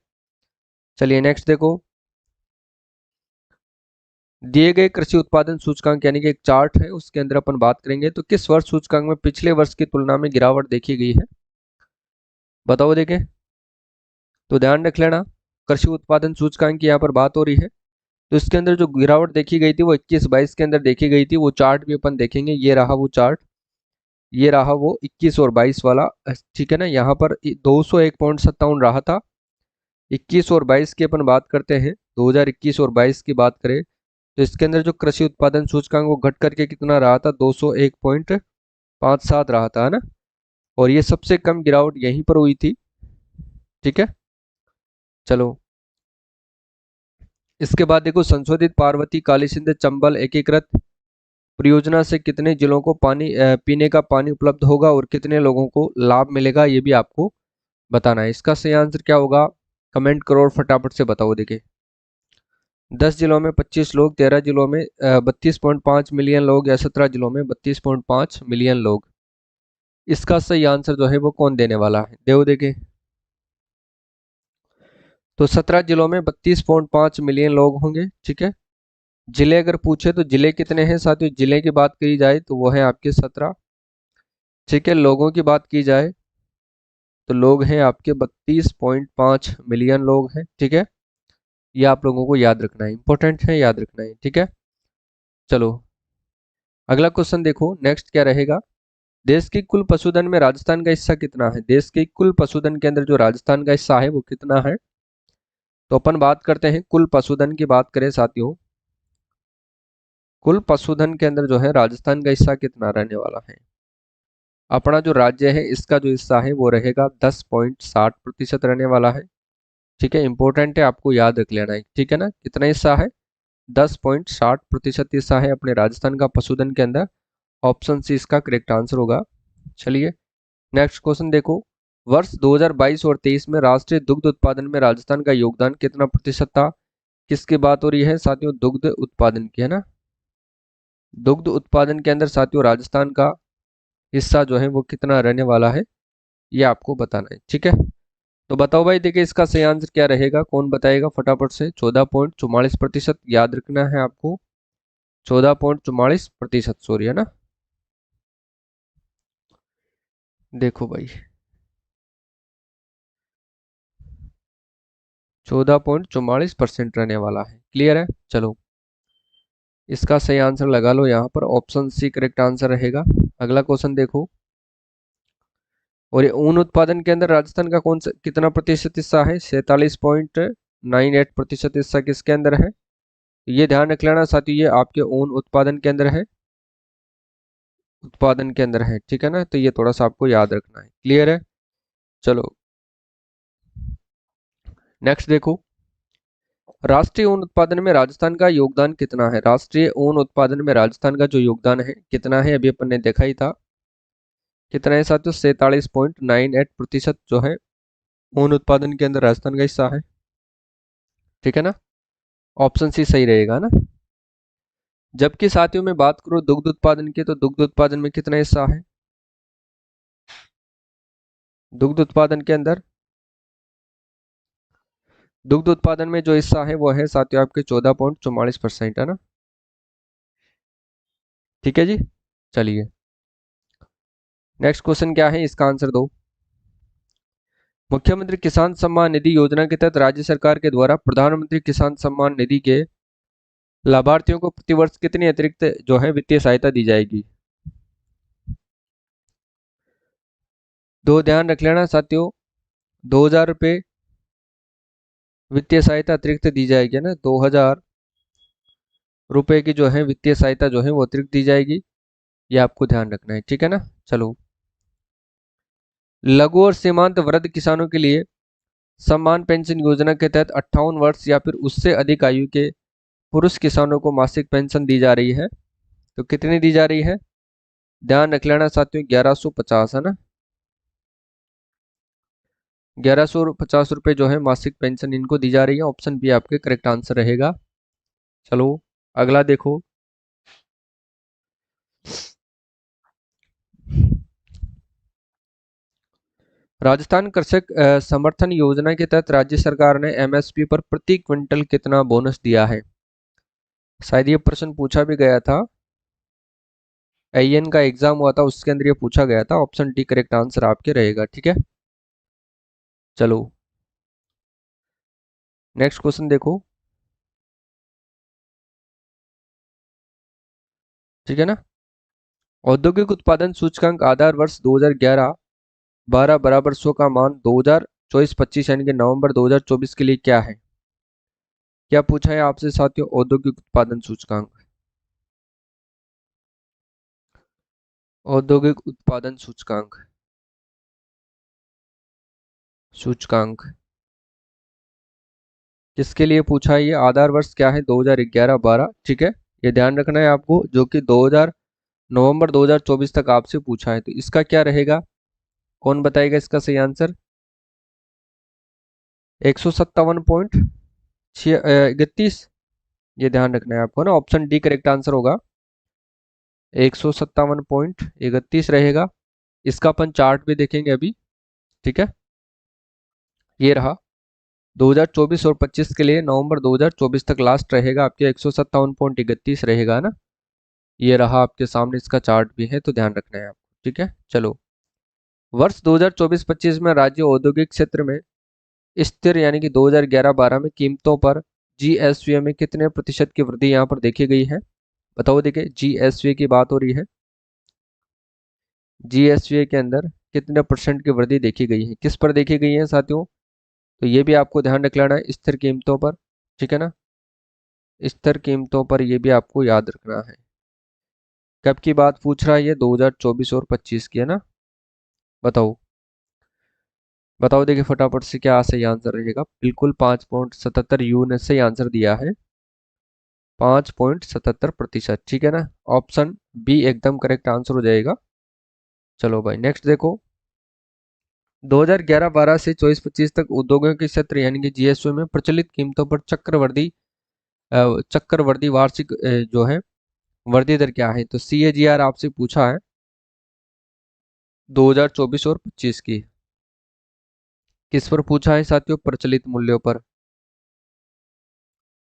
चलिए नेक्स्ट देखो, दिए गए कृषि उत्पादन सूचकांक यानी कि एक चार्ट है, उसके अंदर अपन बात करेंगे तो किस वर्ष सूचकांक में पिछले वर्ष की तुलना में गिरावट देखी गई है, बताओ देखें। तो ध्यान रख लेना, कृषि उत्पादन सूचकांक की यहाँ पर बात हो रही है, तो इसके अंदर जो गिरावट देखी गई थी वो 21-22 के अंदर देखी गई थी। वो चार्ट भी अपन देखेंगे, ये रहा वो चार्ट, ये रहा वो 21 और 22 वाला। ठीक है ना, यहाँ पर 201.57 रहा था। 21 और 22 की अपन बात करते हैं, 2021 और 22 की बात करें तो इसके अंदर जो कृषि उत्पादन सूचकांक वो घट करके कितना रहा था, 201.57 रहा था, है ना। और ये सबसे कम गिरावट यहीं पर हुई थी। ठीक है, चलो इसके बाद देखो, संशोधित पार्वती कालीसिंध चंबल एकीकृत परियोजना से कितने जिलों को पीने का पानी उपलब्ध होगा और कितने लोगों को लाभ मिलेगा, ये भी आपको बताना है। इसका सही आंसर क्या होगा, कमेंट करो और फटाफट से बताओ। देखिए 10 जिलों में 25 लोग, 13 जिलों में 32.5 मिलियन लोग या 17 जिलों में 32.5 मिलियन लोग। इसका सही आंसर जो है वो कौन देने वाला है, देव देखे। तो 17 जिलों में 32.5 मिलियन लोग होंगे। ठीक है, जिले अगर पूछे तो जिले कितने हैं साथियों, जिले की बात करी जाए तो वो है आपके 17। ठीक है, लोगों की बात की जाए तो लोग हैं आपके 32.5 मिलियन लोग हैं। ठीक है, ये आप लोगों को याद रखना है, इंपॉर्टेंट है, याद रखना है। ठीक है, चलो अगला क्वेश्चन देखो, नेक्स्ट क्या रहेगा, देश की कुल पशुधन में राजस्थान का हिस्सा कितना है। देश के कुल पशुधन के अंदर जो राजस्थान का हिस्सा है वो कितना है, तो अपन बात करते हैं कुल पशुधन की बात करें साथियों, कुल पशुधन के अंदर जो है राजस्थान का हिस्सा कितना रहने वाला है। अपना जो राज्य है इसका जो हिस्सा है वो रहेगा 10.60% रहने वाला है। ठीक है, इंपॉर्टेंट है, आपको याद रख लेना है। ठीक है ना, कितना हिस्सा है, 10.60% हिस्सा है अपने राजस्थान का पशुधन के अंदर। ऑप्शन सी इसका करेक्ट आंसर होगा। चलिए नेक्स्ट क्वेश्चन देखो, वर्ष 2022 और 23 में राष्ट्रीय दुग्ध उत्पादन में राजस्थान का योगदान कितना प्रतिशत था। किसकी बात हो रही है साथियों, दुग्ध उत्पादन की, है ना। दुग्ध उत्पादन के अंदर साथियों राजस्थान का हिस्सा जो है वो कितना रहने वाला है, ये आपको बताना है। ठीक है, तो बताओ भाई, देखिए इसका सही आंसर क्या रहेगा, कौन बताएगा फटाफट से। 14.44% याद रखना है आपको, 14.44%, सॉरी, है ना। देखो भाई 14.44% रहने वाला है, क्लियर है। चलो इसका सही आंसर लगा लो यहाँ पर, ऑप्शन सी करेक्ट आंसर रहेगा। अगला क्वेश्चन देखो, और ये ऊन उत्पादन के अंदर राजस्थान का कौन सा कितना प्रतिशत हिस्सा है, 47.98% हिस्सा किसके अंदर है। ये ध्यान रख लेना साथियों, ये आपके ऊन उत्पादन के अंदर है, उत्पादन के अंदर है। ठीक है ना, तो ये थोड़ा सा आपको याद रखना है, क्लियर है। चलो नेक्स्ट देखो, राष्ट्रीय ऊन उत्पादन में राजस्थान का योगदान कितना है। राष्ट्रीय ऊन उत्पादन में राजस्थान का जो योगदान है कितना है, अभी अपन ने देखा ही था, कितना है साथियों, 47.98% जो है ऊन उत्पादन के अंदर राजस्थान का हिस्सा है। ठीक है ना, ऑप्शन सी सही रहेगा ना। जबकि साथियों में बात करूं दुग्ध उत्पादन की, तो दुग्ध उत्पादन में कितना हिस्सा है, दुग्ध उत्पादन के अंदर, दुग्ध उत्पादन में जो हिस्सा है वो है साथियों आपके 14.44%, है ना। ठीक है जी, चलिए नेक्स्ट क्वेश्चन क्या है, इसका आंसर दो। मुख्यमंत्री किसान सम्मान निधि योजना के तहत राज्य सरकार के द्वारा प्रधानमंत्री किसान सम्मान निधि के लाभार्थियों को प्रतिवर्ष कितनी अतिरिक्त जो है वित्तीय सहायता दी जाएगी। दो ध्यान रख लेना साथियों, 2,000 रुपये वित्तीय सहायता अतिरिक्त दी जाएगी ना, 2,000 रुपये की जो है वित्तीय सहायता जो है वो अतिरिक्त दी जाएगी, ये आपको ध्यान रखना है। ठीक है ना, चलो लघु और सीमांत वृद्ध किसानों के लिए सम्मान पेंशन योजना के तहत 58 वर्ष या फिर उससे अधिक आयु के पुरुष किसानों को मासिक पेंशन दी जा रही है। तो कितनी दी जा रही है? ध्यान रख लेना साथियों, 1150 है ना। 1150 रुपये जो है मासिक पेंशन इनको दी जा रही है। ऑप्शन बी आपके करेक्ट आंसर रहेगा। चलो अगला देखो। राजस्थान कृषक समर्थन योजना के तहत राज्य सरकार ने एमएसपी पर प्रति क्विंटल कितना बोनस दिया है? शायद ये प्रश्न पूछा भी गया था, एन का एग्जाम हुआ था उसके अंदर ये पूछा गया था। ऑप्शन डी करेक्ट आंसर आपके रहेगा। ठीक है, चलो नेक्स्ट क्वेश्चन देखो। ठीक है ना। औद्योगिक उत्पादन सूचकांक आधार वर्ष 2011-12 बराबर 100 का मान 2024-25 यानी कि नवंबर 2024 के लिए क्या है? क्या पूछा है आपसे साथियों? औद्योगिक उत्पादन सूचकांक। औद्योगिक उत्पादन सूचकांक, सूचकांक किसके लिए पूछा है? ये आधार वर्ष क्या है? 2011-12। ठीक है, ये ध्यान रखना है आपको, जो कि 2000 नवंबर 2024 तक आपसे पूछा है। तो इसका क्या रहेगा? कौन बताएगा इसका सही आंसर? 157.31, ये ध्यान रखना है आपको ना। ऑप्शन डी करेक्ट आंसर होगा, 157.31 रहेगा। इसका अपन चार्ट भी देखेंगे अभी। ठीक है, ये रहा 2024 और 25 के लिए नवंबर 2024 तक लास्ट रहेगा आपके 157.31 रहेगा ना। ये रहा आपके सामने, इसका चार्ट भी है तो ध्यान रखना है आपको। ठीक है, चलो वर्ष 2024-25 में राज्य औद्योगिक क्षेत्र में स्थिर यानी कि 2011-12 में कीमतों पर जीएसवी में कितने प्रतिशत की वृद्धि यहाँ पर देखी गई है? बताओ। देखिए जीएसवी की बात हो रही है, जीएसवी के अंदर कितने परसेंट की वृद्धि देखी गई है, किस पर देखी गई है साथियों? तो ये भी आपको ध्यान रख लेना है, स्थिर कीमतों पर। ठीक है ना, स्थिर कीमतों पर ये भी आपको याद रखना है। कब की बात पूछ रहा है ये? 2024 और 25 की है ना। बताओ बताओ, देखिए फटाफट से क्या सही आंसर रहेगा। बिल्कुल 5.77 यू ने सही आंसर दिया है, 5.77%। ठीक है ना, ऑप्शन बी एकदम करेक्ट आंसर हो जाएगा। चलो भाई नेक्स्ट देखो। 2011-12 से 24-25 तक उद्योगों के क्षेत्र यानी कि जीएसओ में प्रचलित कीमतों पर चक्रवर्ती वार्षिक जो है वृद्धि दर क्या है? तो सीएजीआर आपसे पूछा है 2024 और 25 की। किस पर पूछा है साथियों? प्रचलित मूल्यों पर,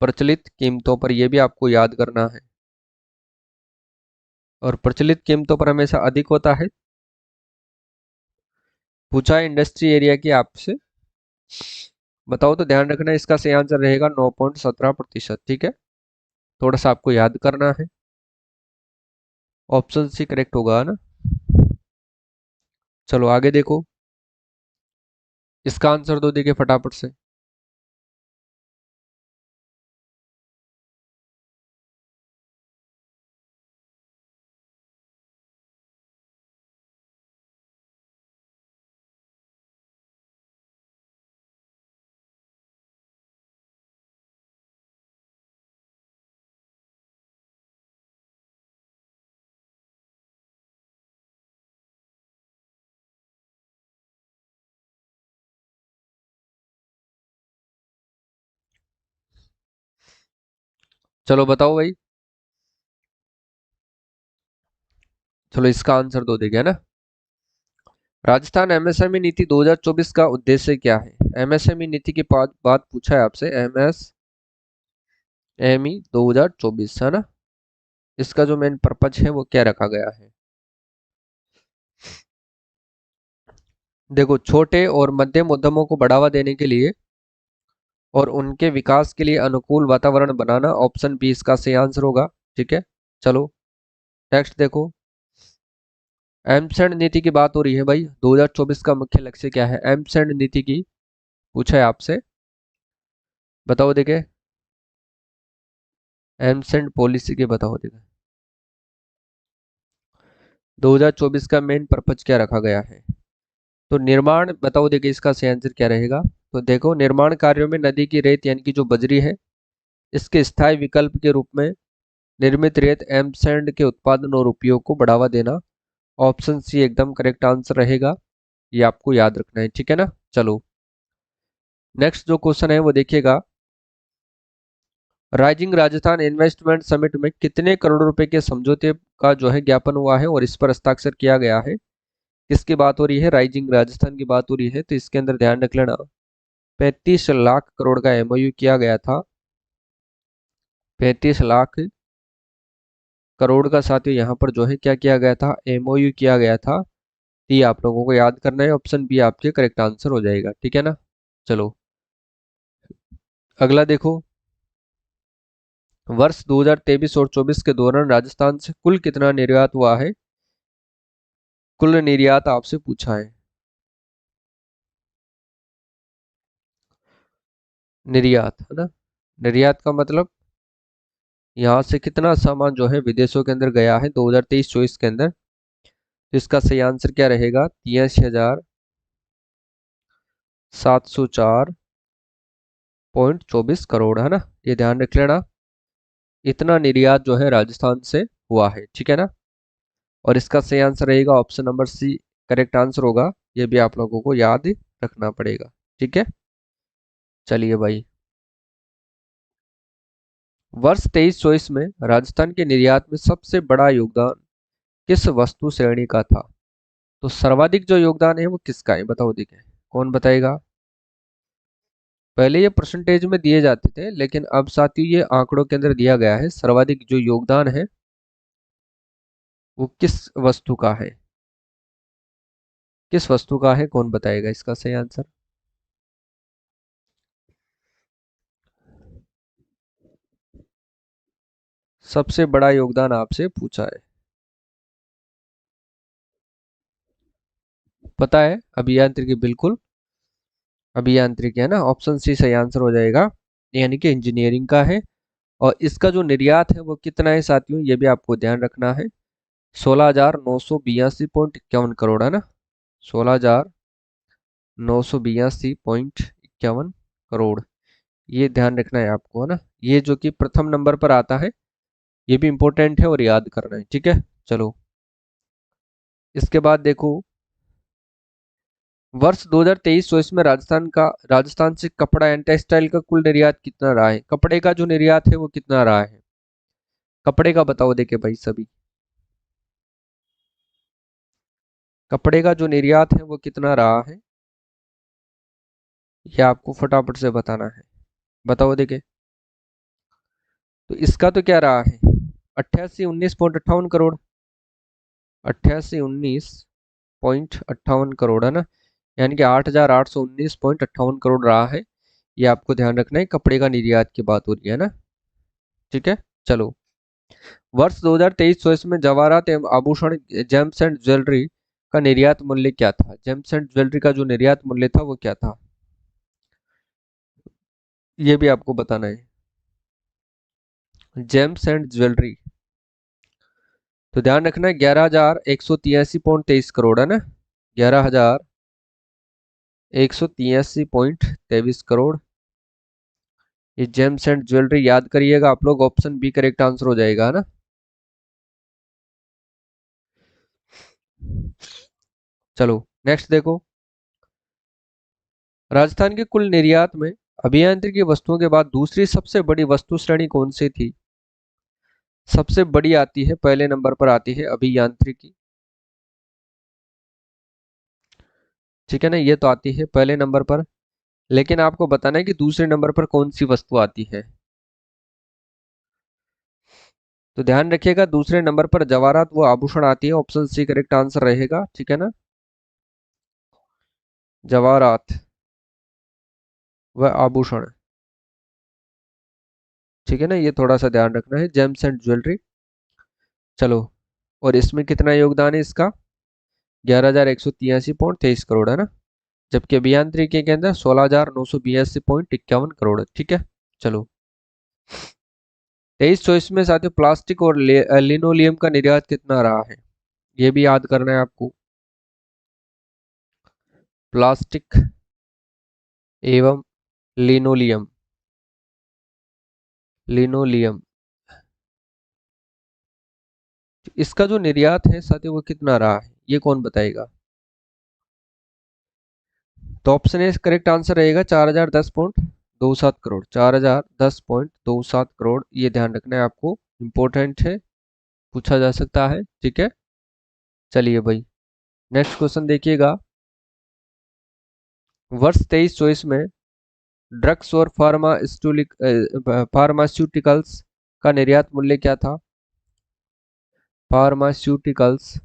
प्रचलित कीमतों पर, यह भी आपको याद करना है। और प्रचलित कीमतों पर हमेशा अधिक होता है। पूछा है इंडस्ट्री एरिया की आपसे। बताओ तो ध्यान रखना, इसका सही आंसर रहेगा 9.17%। ठीक है, थोड़ा सा आपको याद करना है। ऑप्शन सी करेक्ट होगा ना। चलो आगे देखो, इसका आंसर दो देखिए फटाफट से। चलो बताओ भाई। चलो इसका आंसर दो देखिए ना। राजस्थान एमएसएमई नीति 2024 का उद्देश्य क्या है? एमएसएमई नीति की बात पूछा है आपसे, एमएसएमई 2024 है ना। इसका जो मेन पर्पज है वो क्या रखा गया है? देखो, छोटे और मध्यम उद्यमों को बढ़ावा देने के लिए और उनके विकास के लिए अनुकूल वातावरण बनाना। ऑप्शन बी इसका सही आंसर होगा। ठीक है, चलो नेक्स्ट देखो। एमसेंड नीति की बात हो रही है भाई, 2024 का मुख्य लक्ष्य क्या है? एमसेंड नीति की पूछा है आपसे, बताओ देखे। एमसेंड पॉलिसी के बताओ देखे, 2024 का मेन पर्पज क्या रखा गया है? तो निर्माण बताओ, देखिए इसका सही आंसर क्या रहेगा। तो देखो, निर्माण कार्यों में नदी की रेत यानी कि जो बजरी है, इसके स्थायी विकल्प के रूप में निर्मित रेत एम सैंड के उत्पादन और उपयोग को बढ़ावा देना। ऑप्शन सी एकदम करेक्ट आंसर रहेगा। ये आपको याद रखना है, ठीक है ना। चलो, नेक्स्ट जो क्वेश्चन है वो देखिएगा। राइजिंग राजस्थान इन्वेस्टमेंट समिट में कितने करोड़ रुपए के समझौते का जो है ज्ञापन हुआ है और इस पर हस्ताक्षर किया गया है। किसकी बात हो रही है? राइजिंग राजस्थान की बात हो रही है। तो इसके अंदर ध्यान रख लेना, 35 लाख करोड़ का एमओयू किया गया था। 35 लाख करोड़ का साथियों यहाँ पर जो है क्या किया गया था? एमओयू किया गया था। ये आप लोगों को याद करना है। ऑप्शन बी आपके करेक्ट आंसर हो जाएगा, ठीक है ना। चलो, अगला देखो। वर्ष 2023 और 24 के दौरान राजस्थान से कुल कितना निर्यात हुआ है? कुल निर्यात आपसे पूछा है। निर्यात है ना। निर्यात का मतलब यहाँ से कितना सामान जो है विदेशों के अंदर गया है 2023-24 के अंदर। तो इसका सही आंसर क्या रहेगा? 83,704.24 करोड़, है ना। ये ध्यान रख लेना। इतना निर्यात जो है राजस्थान से हुआ है, ठीक है ना। और इसका सही आंसर रहेगा option number C, correct answer होगा। ये भी आप लोगों को याद रखना पड़ेगा, ठीक है। चलिए भाई, वर्ष 23-24 में राजस्थान के निर्यात में सबसे बड़ा योगदान किस वस्तु श्रेणी का था? तो सर्वाधिक जो योगदान है वो किसका है, बताओ। देखिए, कौन बताएगा? पहले ये परसेंटेज में दिए जाते थे, लेकिन अब साथियों ये आंकड़ों के अंदर दिया गया है। सर्वाधिक जो योगदान है वो किस वस्तु का है? किस वस्तु का है, कौन बताएगा इसका सही आंसर? सबसे बड़ा योगदान आपसे पूछा है, पता है? अभियांत्रिकी, बिल्कुल अभियांत्रिकी है ना। ऑप्शन सी सही आंसर हो जाएगा, यानी कि इंजीनियरिंग का है। और इसका जो निर्यात है वो कितना है साथियों, ये भी आपको ध्यान रखना है। 16,982.51 करोड़, है ना। 16,982.51 करोड़, ये ध्यान रखना है आपको, है ना। ये जो कि प्रथम नंबर पर आता है, ये भी इंपॉर्टेंट है और याद करना है, ठीक है। चलो, इसके बाद देखो। वर्ष 2023-24 में राजस्थान से कपड़ा एंड टेक्सटाइल का कुल निर्यात कितना रहा है? कपड़े का जो निर्यात है वो कितना रहा है? कपड़े का बताओ देखे भाई सभी। कपड़े का जो निर्यात है वो कितना रहा है? ये आपको फटाफट से बताना है, बताओ देखे। तो इसका तो क्या रहा है? 88,19.58 करोड़। 88,19.58 करोड़, है ना। यानी कि 8,819.58 करोड़ रहा है। ये आपको ध्यान रखना है, कपड़े का निर्यात की बात हो रही है ना, ठीक है। चलो, वर्ष 2023-24 में जवाहरात एवं आभूषण जेम्स एंड ज्वेलरी का निर्यात मूल्य क्या था? जेम्स एंड ज्वेलरी का जो निर्यात मूल्य था वो क्या था? ये भी आपको बताना है। जेम्स एंड ज्वेलरी, तो ध्यान रखना है, 11,183.23 करोड़, है ना। 11,183.23 करोड़। ये जेम्स एंड ज्वेलरी याद करिएगा आप लोग। ऑप्शन बी करेक्ट आंसर हो जाएगा, है ना। चलो, नेक्स्ट देखो। राजस्थान के कुल निर्यात में अभियांत्रिकी वस्तुओं के बाद दूसरी सबसे बड़ी वस्तु श्रेणी कौन सी थी? सबसे बड़ी आती है, पहले नंबर पर आती है अभियांत्रिकी, ठीक है ना। ये तो आती है पहले नंबर पर, लेकिन आपको बताना है कि दूसरे नंबर पर कौन सी वस्तु आती है। तो ध्यान रखिएगा, दूसरे नंबर पर जवाहरात वो आभूषण आती है। ऑप्शन सी करेक्ट आंसर रहेगा, ठीक है ना। जवाहरात व आभूषण, ठीक है ना। ये थोड़ा सा ध्यान रखना है, जेम्स एंड ज्वेलरी। चलो, और इसमें कितना योगदान है इसका? 11,183.23 करोड़, है ना। जबकि अभियांत्रिकी के अंदर 16,982.51 करोड़, ठीक है। चलो, 23-24 में साथियों प्लास्टिक और लिनोलियम का निर्यात कितना रहा है? ये भी याद करना है आपको। प्लास्टिक एवं लिनोलियम। लिनोलियम इसका जो निर्यात है साथियों वो कितना रहा है, ये कौन बताएगा? तो ऑप्शन ए करेक्ट आंसर रहेगा 4010.27 करोड़। 4010.27 करोड़, ये ध्यान रखना है आपको, इंपॉर्टेंट है, पूछा जा सकता है। ठीक है, चलिए भाई नेक्स्ट क्वेश्चन देखिएगा। वर्ष 23-24 में ड्रग्स और फार्मास्यूटिकल्स का निर्यात मूल्य क्या था? फार्मास्यूटिकल्स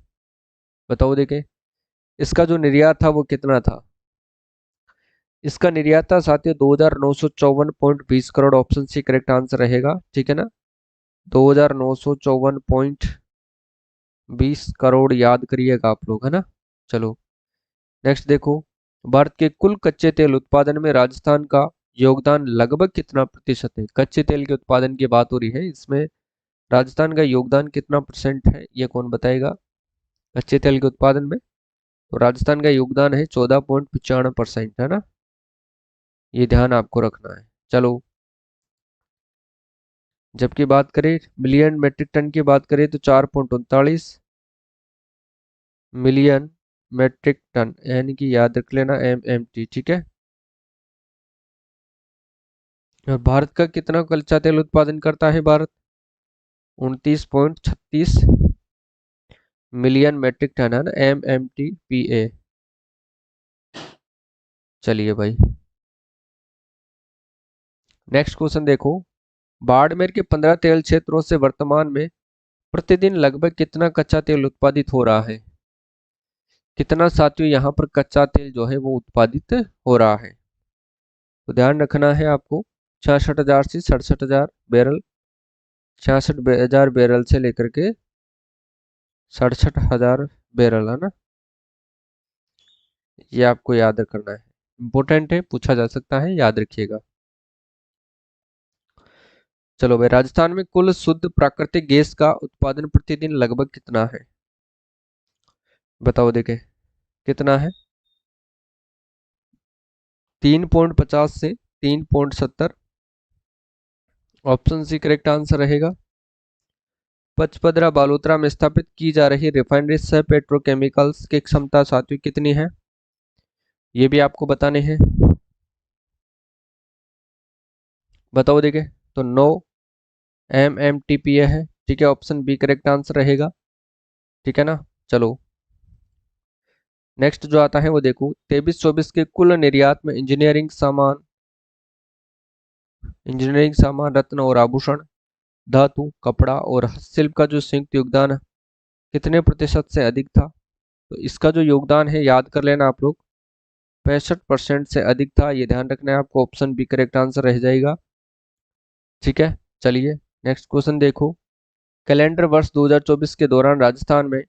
बताओ देखें, इसका जो निर्यात था वो कितना था? इसका निर्यात था साथियों 2954.20 crore. Option C correct answer रहेगा। ठीक है ना, 2954.20 करोड़ याद करिएगा आप लोग, है ना। चलो नेक्स्ट देखो, भारत के कुल कच्चे तेल उत्पादन में राजस्थान का योगदान लगभग कितना प्रतिशत है? कच्चे तेल के उत्पादन की बात हो रही है, इसमें राजस्थान का योगदान कितना परसेंट है, ये कौन बताएगा? कच्चे तेल के उत्पादन में तो राजस्थान का योगदान है 14.95%, है ना, ये ध्यान आपको रखना है। चलो जबकि बात करें मिलियन मेट्रिक टन की बात करें तो 4.39 मिलियन मेट्रिक टन, यानी कि याद रख लेना MMT। ठीक है, और भारत का कितना कच्चा तेल उत्पादन करता है भारत? 29.36 मिलियन मेट्रिक टन, है ना, MMTPA। चलिए भाई नेक्स्ट क्वेश्चन देखो, बाड़मेर के 15 तेल क्षेत्रों से वर्तमान में प्रतिदिन लगभग कितना कच्चा तेल उत्पादित हो रहा है? कितना साथियों यहाँ पर कच्चा तेल जो है वो उत्पादित हो रहा है? तो ध्यान रखना है आपको, 66,000 से 67,000 बैरल, 66,000 बैरल से लेकर के 67,000 बैरल, है ना, ये आपको याद करना है, इंपॉर्टेंट है, पूछा जा सकता है, याद रखिएगा। चलो भाई, राजस्थान में कुल शुद्ध प्राकृतिक गैस का उत्पादन प्रतिदिन लगभग कितना है? बताओ देखे कितना है? 3.50 से 3.70। ऑप्शन सी करेक्ट आंसर रहेगा। पचपदरा बालोतरा में स्थापित की जा रही रिफाइनरी सह पेट्रोकेमिकल्स की क्षमता साथियों कितनी है, ये भी आपको बताने हैं। बताओ देखे, तो 9 MMTPA है। ठीक है, ऑप्शन बी करेक्ट आंसर रहेगा। ठीक है ना, चलो नेक्स्ट जो आता है वो देखो, 23-24 के कुल निर्यात में इंजीनियरिंग सामान, रत्न और आभूषण, धातु, कपड़ा और हस्तशिल्प का जो संयुक्त योगदान कितने प्रतिशत से अधिक था? तो इसका जो योगदान है याद कर लेना आप लोग, 65% से अधिक था, ये ध्यान रखना है आपको। ऑप्शन बी करेक्ट आंसर रह जाएगा। ठीक है, चलिए नेक्स्ट क्वेश्चन देखो, कैलेंडर वर्ष 2024 के दौरान राजस्थान में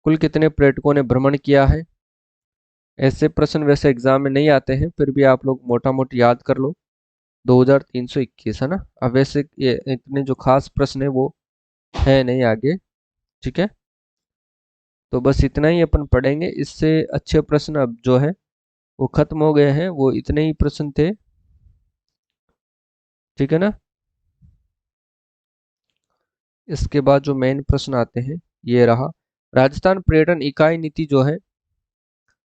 कुल कितने पर्यटकों ने भ्रमण किया है? ऐसे प्रश्न वैसे एग्जाम में नहीं आते हैं, फिर भी आप लोग मोटा मोटी याद कर लो, 2321, है ना। अब वैसे ये इतने जो खास प्रश्न है वो है नहीं आगे। ठीक है, तो बस इतना ही अपन पढ़ेंगे, इससे अच्छे प्रश्न अब जो है वो खत्म हो गए हैं, वो इतने ही प्रश्न थे। ठीक है ना, इसके बाद जो मेन प्रश्न आते हैं ये रहा, राजस्थान पर्यटन इकाई नीति जो है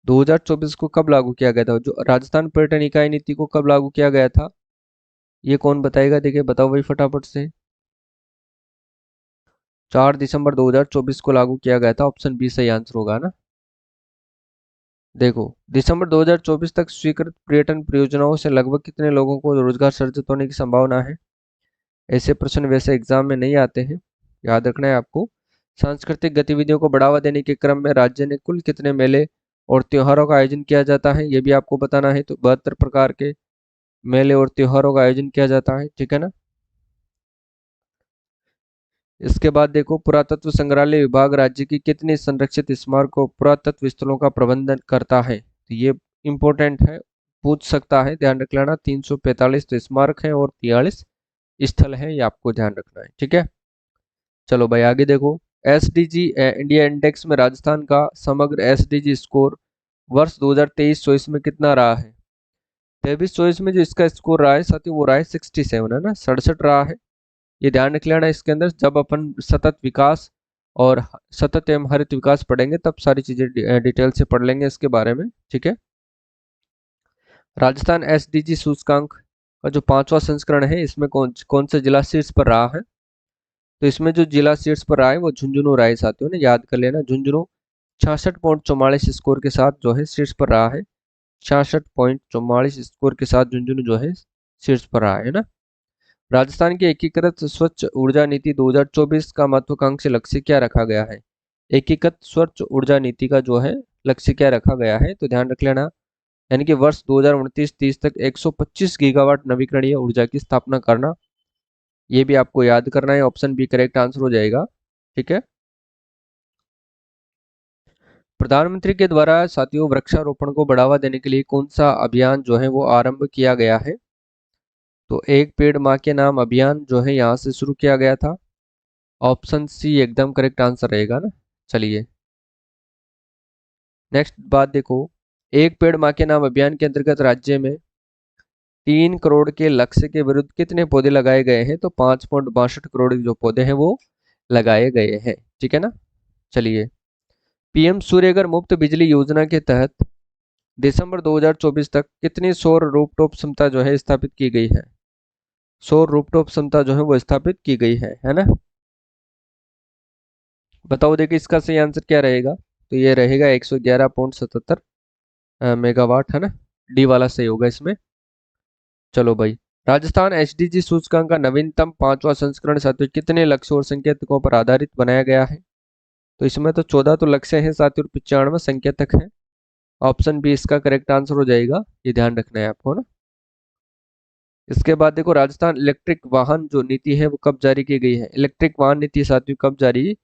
2024 को कब लागू किया गया था? जो राजस्थान पर्यटन इकाई नीति को कब लागू किया गया था, ये कौन बताएगा? देखिए बताओ भाई फटाफट से। 4 दिसंबर 2024 को लागू किया गया था, ऑप्शन बी सही आंसर होगा ना। देखो, दिसंबर 2024 तक स्वीकृत पर्यटन परियोजनाओं से लगभग कितने लोगों को रोजगार सृजित होने की संभावना है? ऐसे प्रश्न वैसे एग्जाम में नहीं आते हैं, याद रखना है आपको। सांस्कृतिक गतिविधियों को बढ़ावा देने के क्रम में राज्य ने कुल कितने मेले और त्योहारों का आयोजन किया जाता है, ये भी आपको बताना है। तो 72 प्रकार के मेले और त्योहारों का आयोजन किया जाता है। ठीक है ना, इसके बाद देखो, पुरातत्व संग्रहालय विभाग राज्य की कितनी संरक्षित स्मारक और पुरातत्व स्थलों का प्रबंधन करता है? तो ये इंपॉर्टेंट है, पूछ सकता है, ध्यान रख लेना। 345 तो स्मारक है और 43 स्थल है, ये आपको ध्यान रखना है। ठीक है, चलो भाई आगे देखो, SDG इंडिया इंडेक्स में राजस्थान का समग्र SDG स्कोर वर्ष 2023-24 में कितना रहा है? 23-24 में जो इसका स्कोर रहा है साथियों वो रहा है 67, है ना, 67 रहा है। ये ध्यान रख लेना इसके अंदर। जब अपन सतत विकास और सतत एवं हरित विकास पढ़ेंगे तब सारी चीजें डिटेल से पढ़ लेंगे इसके बारे में, ठीक है। राजस्थान एसडीजी सूचकांक का जो 5वां संस्करण है इसमें कौन कौन सा जिला शीर्ष पर रहा है? तो इसमें जो जिला शीर्ष पर रहा है वो झुंझुनू रहा है साथियों ने, याद कर लेना। झुंझुनू 66.44 स्कोर के साथ जो है शीर्ष पर रहा है। 66.44 स्कोर के साथ झुंझुनू जो है शीर्ष पर रहा है ना। राजस्थान की एकीकृत स्वच्छ ऊर्जा नीति 2024 का महत्वाकांक्षी लक्ष्य क्या रखा गया है? एकीकृत स्वच्छ ऊर्जा नीति का जो है लक्ष्य क्या रखा गया है? तो ध्यान रख लेना, यानी कि वर्ष 2029-30 तक 125 गीगावाट नवीकरणीय ऊर्जा की स्थापना करना। ये भी आपको याद करना है, ऑप्शन बी करेक्ट आंसर हो जाएगा, ठीक है। प्रधानमंत्री के द्वारा साथियों वृक्षारोपण को बढ़ावा देने के लिए कौन सा अभियान जो है वो आरंभ किया गया है? तो एक पेड़ माँ के नाम अभियान जो है यहाँ से शुरू किया गया था। ऑप्शन सी एकदम करेक्ट आंसर रहेगा ना। चलिए नेक्स्ट बात देखो, एक पेड़ माँ के नाम अभियान के अंतर्गत राज्य में 3 करोड़ के लक्ष्य के विरुद्ध कितने पौधे लगाए गए हैं? तो 5.62 करोड़ जो पौधे हैं वो लगाए गए हैं, ठीक है ना। चलिए, पीएम सूर्यघर मुफ्त बिजली योजना के तहत दिसंबर 2024 तक कितनी सौर रूफटॉप क्षमता जो है स्थापित की गई है? सौर रूफटॉप क्षमता जो है वो स्थापित की गई है ना। बताओ देखिए इसका सही आंसर क्या रहेगा? तो ये रहेगा 111.77 मेगावाट, है ना। डी वाला सही होगा इसमें। चलो भाई, राजस्थान एचडीजी सूचकांक का नवीनतम 5वां संस्करण साथियों कितने लक्ष्य और संकेतकों पर आधारित बनाया गया है? तो इसमें तो 14 तो लक्ष्य हैं साथियों और 95 संकेतक हैं। ऑप्शन बी इसका करेक्ट आंसर हो जाएगा, ये ध्यान रखना है आपको ना। इसके बाद देखो, राजस्थान इलेक्ट्रिक वाहन जो नीति है वो कब जारी की गई है? इलेक्ट्रिक वाहन नीति साथियों कब जारी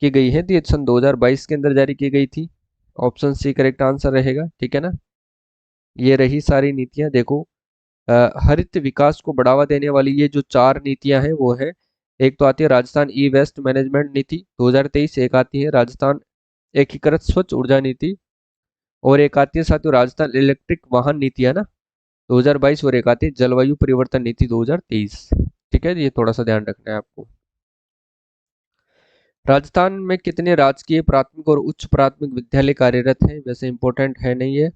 की गई है? तो ये सन 2022 के अंदर जारी की गई थी। ऑप्शन सी करेक्ट आंसर रहेगा, ठीक है ना। ये रही सारी नीतियां। देखो, हरित विकास को बढ़ावा देने वाली ये जो 4 नीतियां हैं वो है, एक तो आती है राजस्थान ई वेस्ट मैनेजमेंट नीति 2023, एक आती है राजस्थान एकीकृत स्वच्छ ऊर्जा नीति, और एक आती है साथियों राजस्थान इलेक्ट्रिक वाहन नीति, है ना, 2022, और एक आती है जलवायु परिवर्तन नीति 2023, ठीक है। ये थोड़ा सा ध्यान रखना है आपको। राजस्थान में कितने राजकीय प्राथमिक और उच्च प्राथमिक विद्यालय कार्यरत हैं? वैसे इंपॉर्टेंट है नहीं है।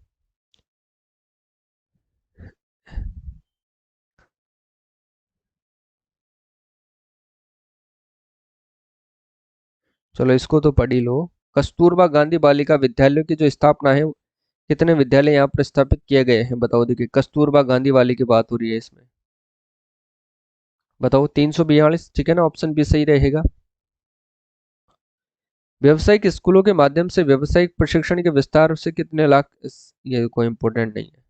चलो इसको तो पढ़ ही लो। कस्तूरबा गांधी बालिका विद्यालय की जो स्थापना है, कितने विद्यालय यहाँ पर स्थापित किए गए हैं? बताओ देखिए, कस्तूरबा गांधी वाली की बात हो रही है इसमें। बताओ, 342, ठीक है ना, ऑप्शन बी सही रहेगा। व्यवसायिक स्कूलों के माध्यम से व्यवसायिक प्रशिक्षण के विस्तार से कितने लाख ये कोई इंपॉर्टेंट नहीं है।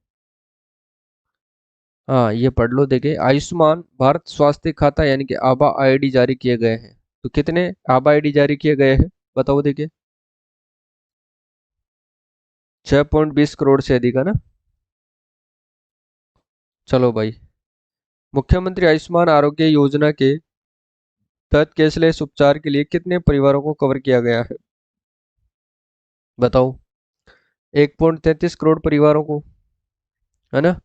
हाँ ये पढ़ लो। देखिए, आयुष्मान भारत स्वास्थ्य खाता यानी कि आभा आईडी जारी किए गए हैं। तो कितने आभा आईडी जारी किए गए हैं? बताओ देखिए। 6.20 करोड़ से अधिक, है ना। चलो भाई, मुख्यमंत्री आयुष्मान आरोग्य योजना के तहत कैशलेस उपचार के लिए कितने परिवारों को कवर किया गया है? बताओ, 1.33 करोड़ परिवारों को, है ना।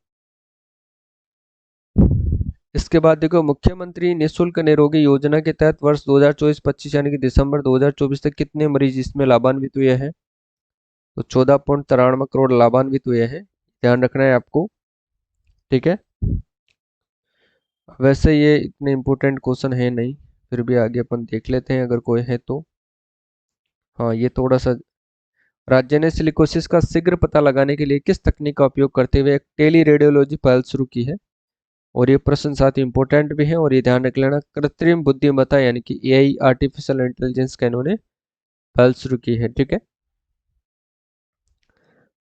इसके बाद देखो, मुख्यमंत्री निशुल्क निरोगी योजना के तहत वर्ष 2024-25 यानी कि दिसंबर 2024 तक कितने मरीज इसमें लाभान्वित हुए हैं? तो 14.93 करोड़ लाभान्वित हुए हैं, ध्यान रखना है आपको, ठीक है। वैसे ये इतने इम्पोर्टेंट क्वेश्चन है नहीं, फिर भी आगे अपन देख लेते हैं अगर कोई है तो। हाँ ये थोड़ा सा, राज्य ने सिलिकोसिस का शीघ्र पता लगाने के लिए किस तकनीक का उपयोग करते हुए एक टेली रेडियोलॉजी पहल शुरू की है? और ये प्रश्न साथ ही इंपॉर्टेंट भी है, और ये ध्यान रख लेना, कृत्रिम बुद्धिमत्ता यानी कि एआई आर्टिफिशियल इंटेलिजेंस का इन्होंने पहल शुरू की है, ठीक है।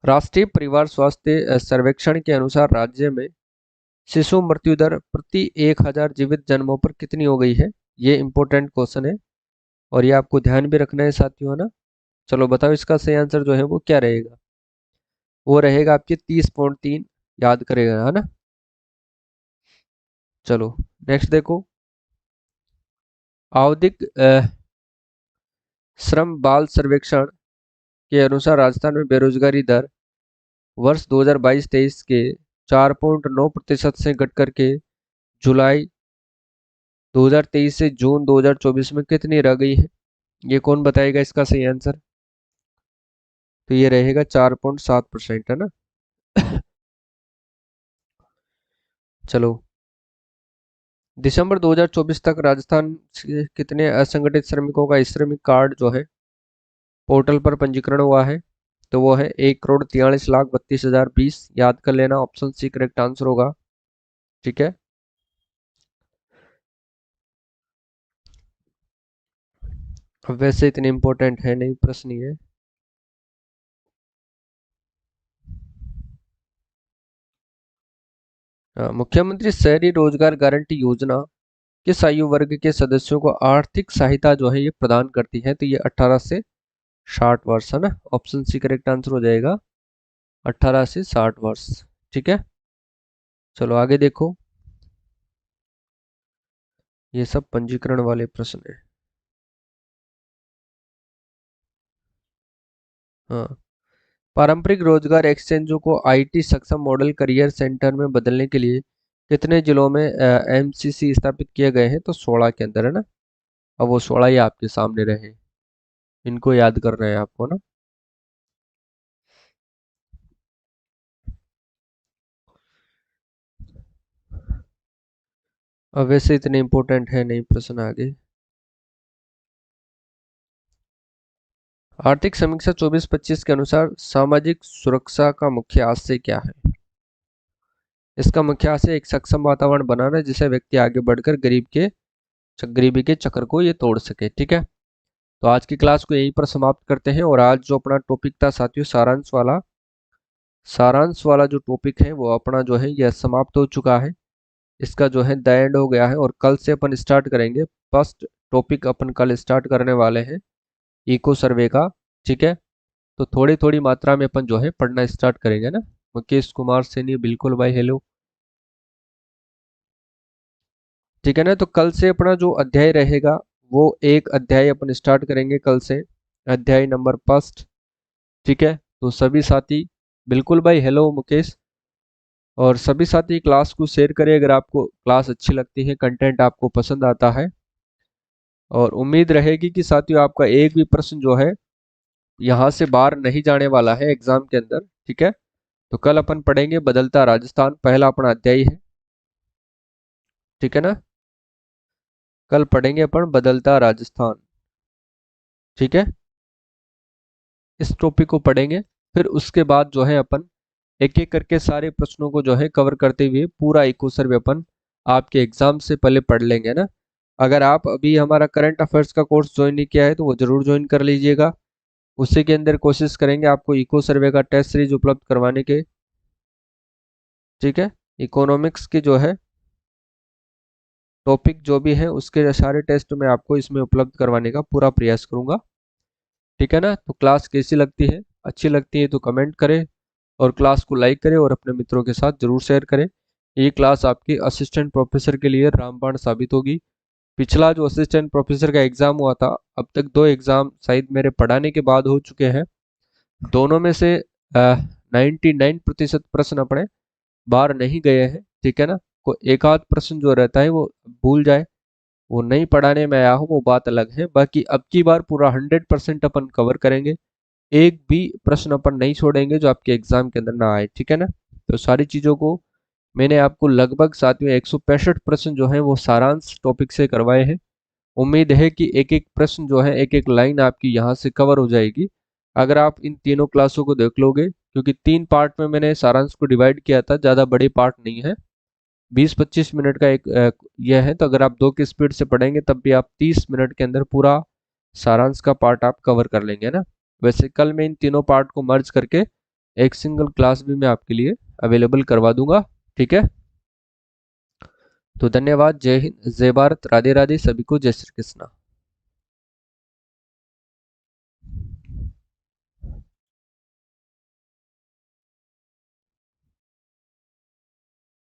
राष्ट्रीय परिवार स्वास्थ्य सर्वेक्षण के अनुसार राज्य में शिशु मृत्यु दर प्रति 1000 जीवित जन्मों पर कितनी हो गई है? ये इंपॉर्टेंट क्वेश्चन है और ये आपको ध्यान भी रखना है साथियों, है ना। चलो बताओ इसका सही आंसर जो है वो क्या रहेगा? वो रहेगा आपके 30.3, याद करेगा, है ना। चलो नेक्स्ट देखो, आवधिक श्रम बाल सर्वेक्षण के अनुसार राजस्थान में बेरोजगारी दर वर्ष 2022-23 के 4.9% से घट करके जुलाई 2023 से जून 2024 में कितनी रह गई है? ये कौन बताएगा इसका सही आंसर? तो ये रहेगा 4.7%, है ना। चलो, दिसंबर 2024 तक राजस्थान से कितने असंगठित श्रमिकों का श्रमिक कार्ड जो है पोर्टल पर पंजीकरण हुआ है? तो वो है 1,43,32,020। याद कर लेना, ऑप्शन सी करेक्ट आंसर होगा। ठीक है। अब वैसे इतने इंपॉर्टेंट है नहीं प्रश्न ये। मुख्यमंत्री शहरी रोजगार गारंटी योजना किस आयु वर्ग के सदस्यों को आर्थिक सहायता जो है ये प्रदान करती है? तो ये 18 से 60 वर्ष, है ना। ऑप्शन सी करेक्ट आंसर हो जाएगा, 18 से 60 वर्ष। ठीक है। चलो आगे देखो, ये सब पंजीकरण वाले प्रश्न है। हाँ, पारंपरिक रोजगार एक्सचेंजों को आईटी सक्षम मॉडल करियर सेंटर में बदलने के लिए कितने जिलों में एमसीसी स्थापित किए गए हैं? तो 16 के अंदर, है ना। अब वो 16 ही आपके सामने रहे, इनको याद करना है आपको ना। अब वैसे इतने इंपॉर्टेंट है नहीं प्रश्न आगे। आर्थिक समीक्षा 24-25 के अनुसार सामाजिक सुरक्षा का मुख्य आशय क्या है? इसका मुख्य आशय एक सक्षम वातावरण बनाना है जिससे व्यक्ति आगे बढ़कर गरीबी के चक्र को ये तोड़ सके। ठीक है। तो आज की क्लास को यहीं पर समाप्त करते हैं। और आज जो अपना टॉपिक था साथियों, सारांश वाला जो टॉपिक है वो अपना जो है यह समाप्त हो चुका है। इसका जो है द एंड हो गया है। और कल से अपन स्टार्ट करेंगे। फर्स्ट टॉपिक अपन कल स्टार्ट करने वाले हैं इको सर्वे का। ठीक है। तो थोड़ी थोड़ी मात्रा में अपन जो है पढ़ना स्टार्ट करेंगे ना। मुकेश कुमार सैनी, बिल्कुल भाई, हेलो। ठीक है ना। तो कल से अपना जो अध्याय रहेगा वो एक अध्याय अपन स्टार्ट करेंगे कल से, अध्याय नंबर फर्स्ट। ठीक है। तो सभी साथी, बिल्कुल भाई, हेलो मुकेश। और सभी साथी क्लास को शेयर करें अगर आपको क्लास अच्छी लगती है, कंटेंट आपको पसंद आता है। और उम्मीद रहेगी कि साथियों आपका एक भी प्रश्न जो है यहाँ से बाहर नहीं जाने वाला है एग्जाम के अंदर। ठीक है। तो कल अपन पढ़ेंगे बदलता राजस्थान, पहला अपना अध्याय है। ठीक है ना। कल पढ़ेंगे अपन बदलता राजस्थान। ठीक है। इस टॉपिक को पढ़ेंगे। फिर उसके बाद जो है अपन एक एक करके सारे प्रश्नों को जो है कवर करते हुए पूरा इको सर्वे अपन आपके एग्जाम से पहले पढ़ लेंगे ना। अगर आप अभी हमारा करंट अफेयर्स का कोर्स ज्वाइन नहीं किया है तो वो जरूर ज्वाइन कर लीजिएगा। उसी के अंदर कोशिश करेंगे आपको इको सर्वे का टेस्ट सीरीज उपलब्ध करवाने के। ठीक है। इकोनॉमिक्स की जो है टॉपिक जो भी है उसके सारे टेस्ट मैं आपको इसमें उपलब्ध करवाने का पूरा प्रयास करूंगा। ठीक है ना। तो क्लास कैसी लगती है? अच्छी लगती है तो कमेंट करें और क्लास को लाइक करें और अपने मित्रों के साथ जरूर शेयर करें। ये क्लास आपकी असिस्टेंट प्रोफेसर के लिए रामबाण साबित होगी। पिछला जो असिस्टेंट प्रोफेसर का एग्जाम हुआ था, अब तक 2 एग्जाम शायद मेरे पढ़ाने के बाद हो चुके हैं। दोनों में से 99% प्रश्न अपने बाहर नहीं गए हैं। ठीक है ना। को एक आध प्रश्न जो रहता है वो भूल जाए, वो नहीं पढ़ाने में आया हो, वो बात अलग है। बाकी अब की बार पूरा 100% अपन कवर करेंगे। एक भी प्रश्न अपन नहीं छोड़ेंगे जो आपके एग्जाम के अंदर ना आए। ठीक है ना। तो सारी चीजों को मैंने आपको लगभग साथियों 165 प्रश्न जो है वो सारांश टॉपिक से करवाए हैं। उम्मीद है कि एक एक प्रश्न जो है एक एक लाइन आपकी यहाँ से कवर हो जाएगी अगर आप इन तीनों क्लासों को देख लोगे। क्योंकि 3 पार्ट में मैंने सारांश को डिवाइड किया था, ज़्यादा बड़े पार्ट नहीं है। 20-25 मिनट का एक यह है। तो अगर आप 2 की स्पीड से पढ़ेंगे तब भी आप 30 मिनट के अंदर पूरा सारांश का पार्ट आप कवर कर लेंगे ना। वैसे कल मैं इन तीनों पार्ट को मर्ज करके एक सिंगल क्लास भी मैं आपके लिए अवेलेबल करवा दूंगा। ठीक है। तो धन्यवाद। जय हिंद, जय भारत, राधे राधे, सभी को जय श्री कृष्णा।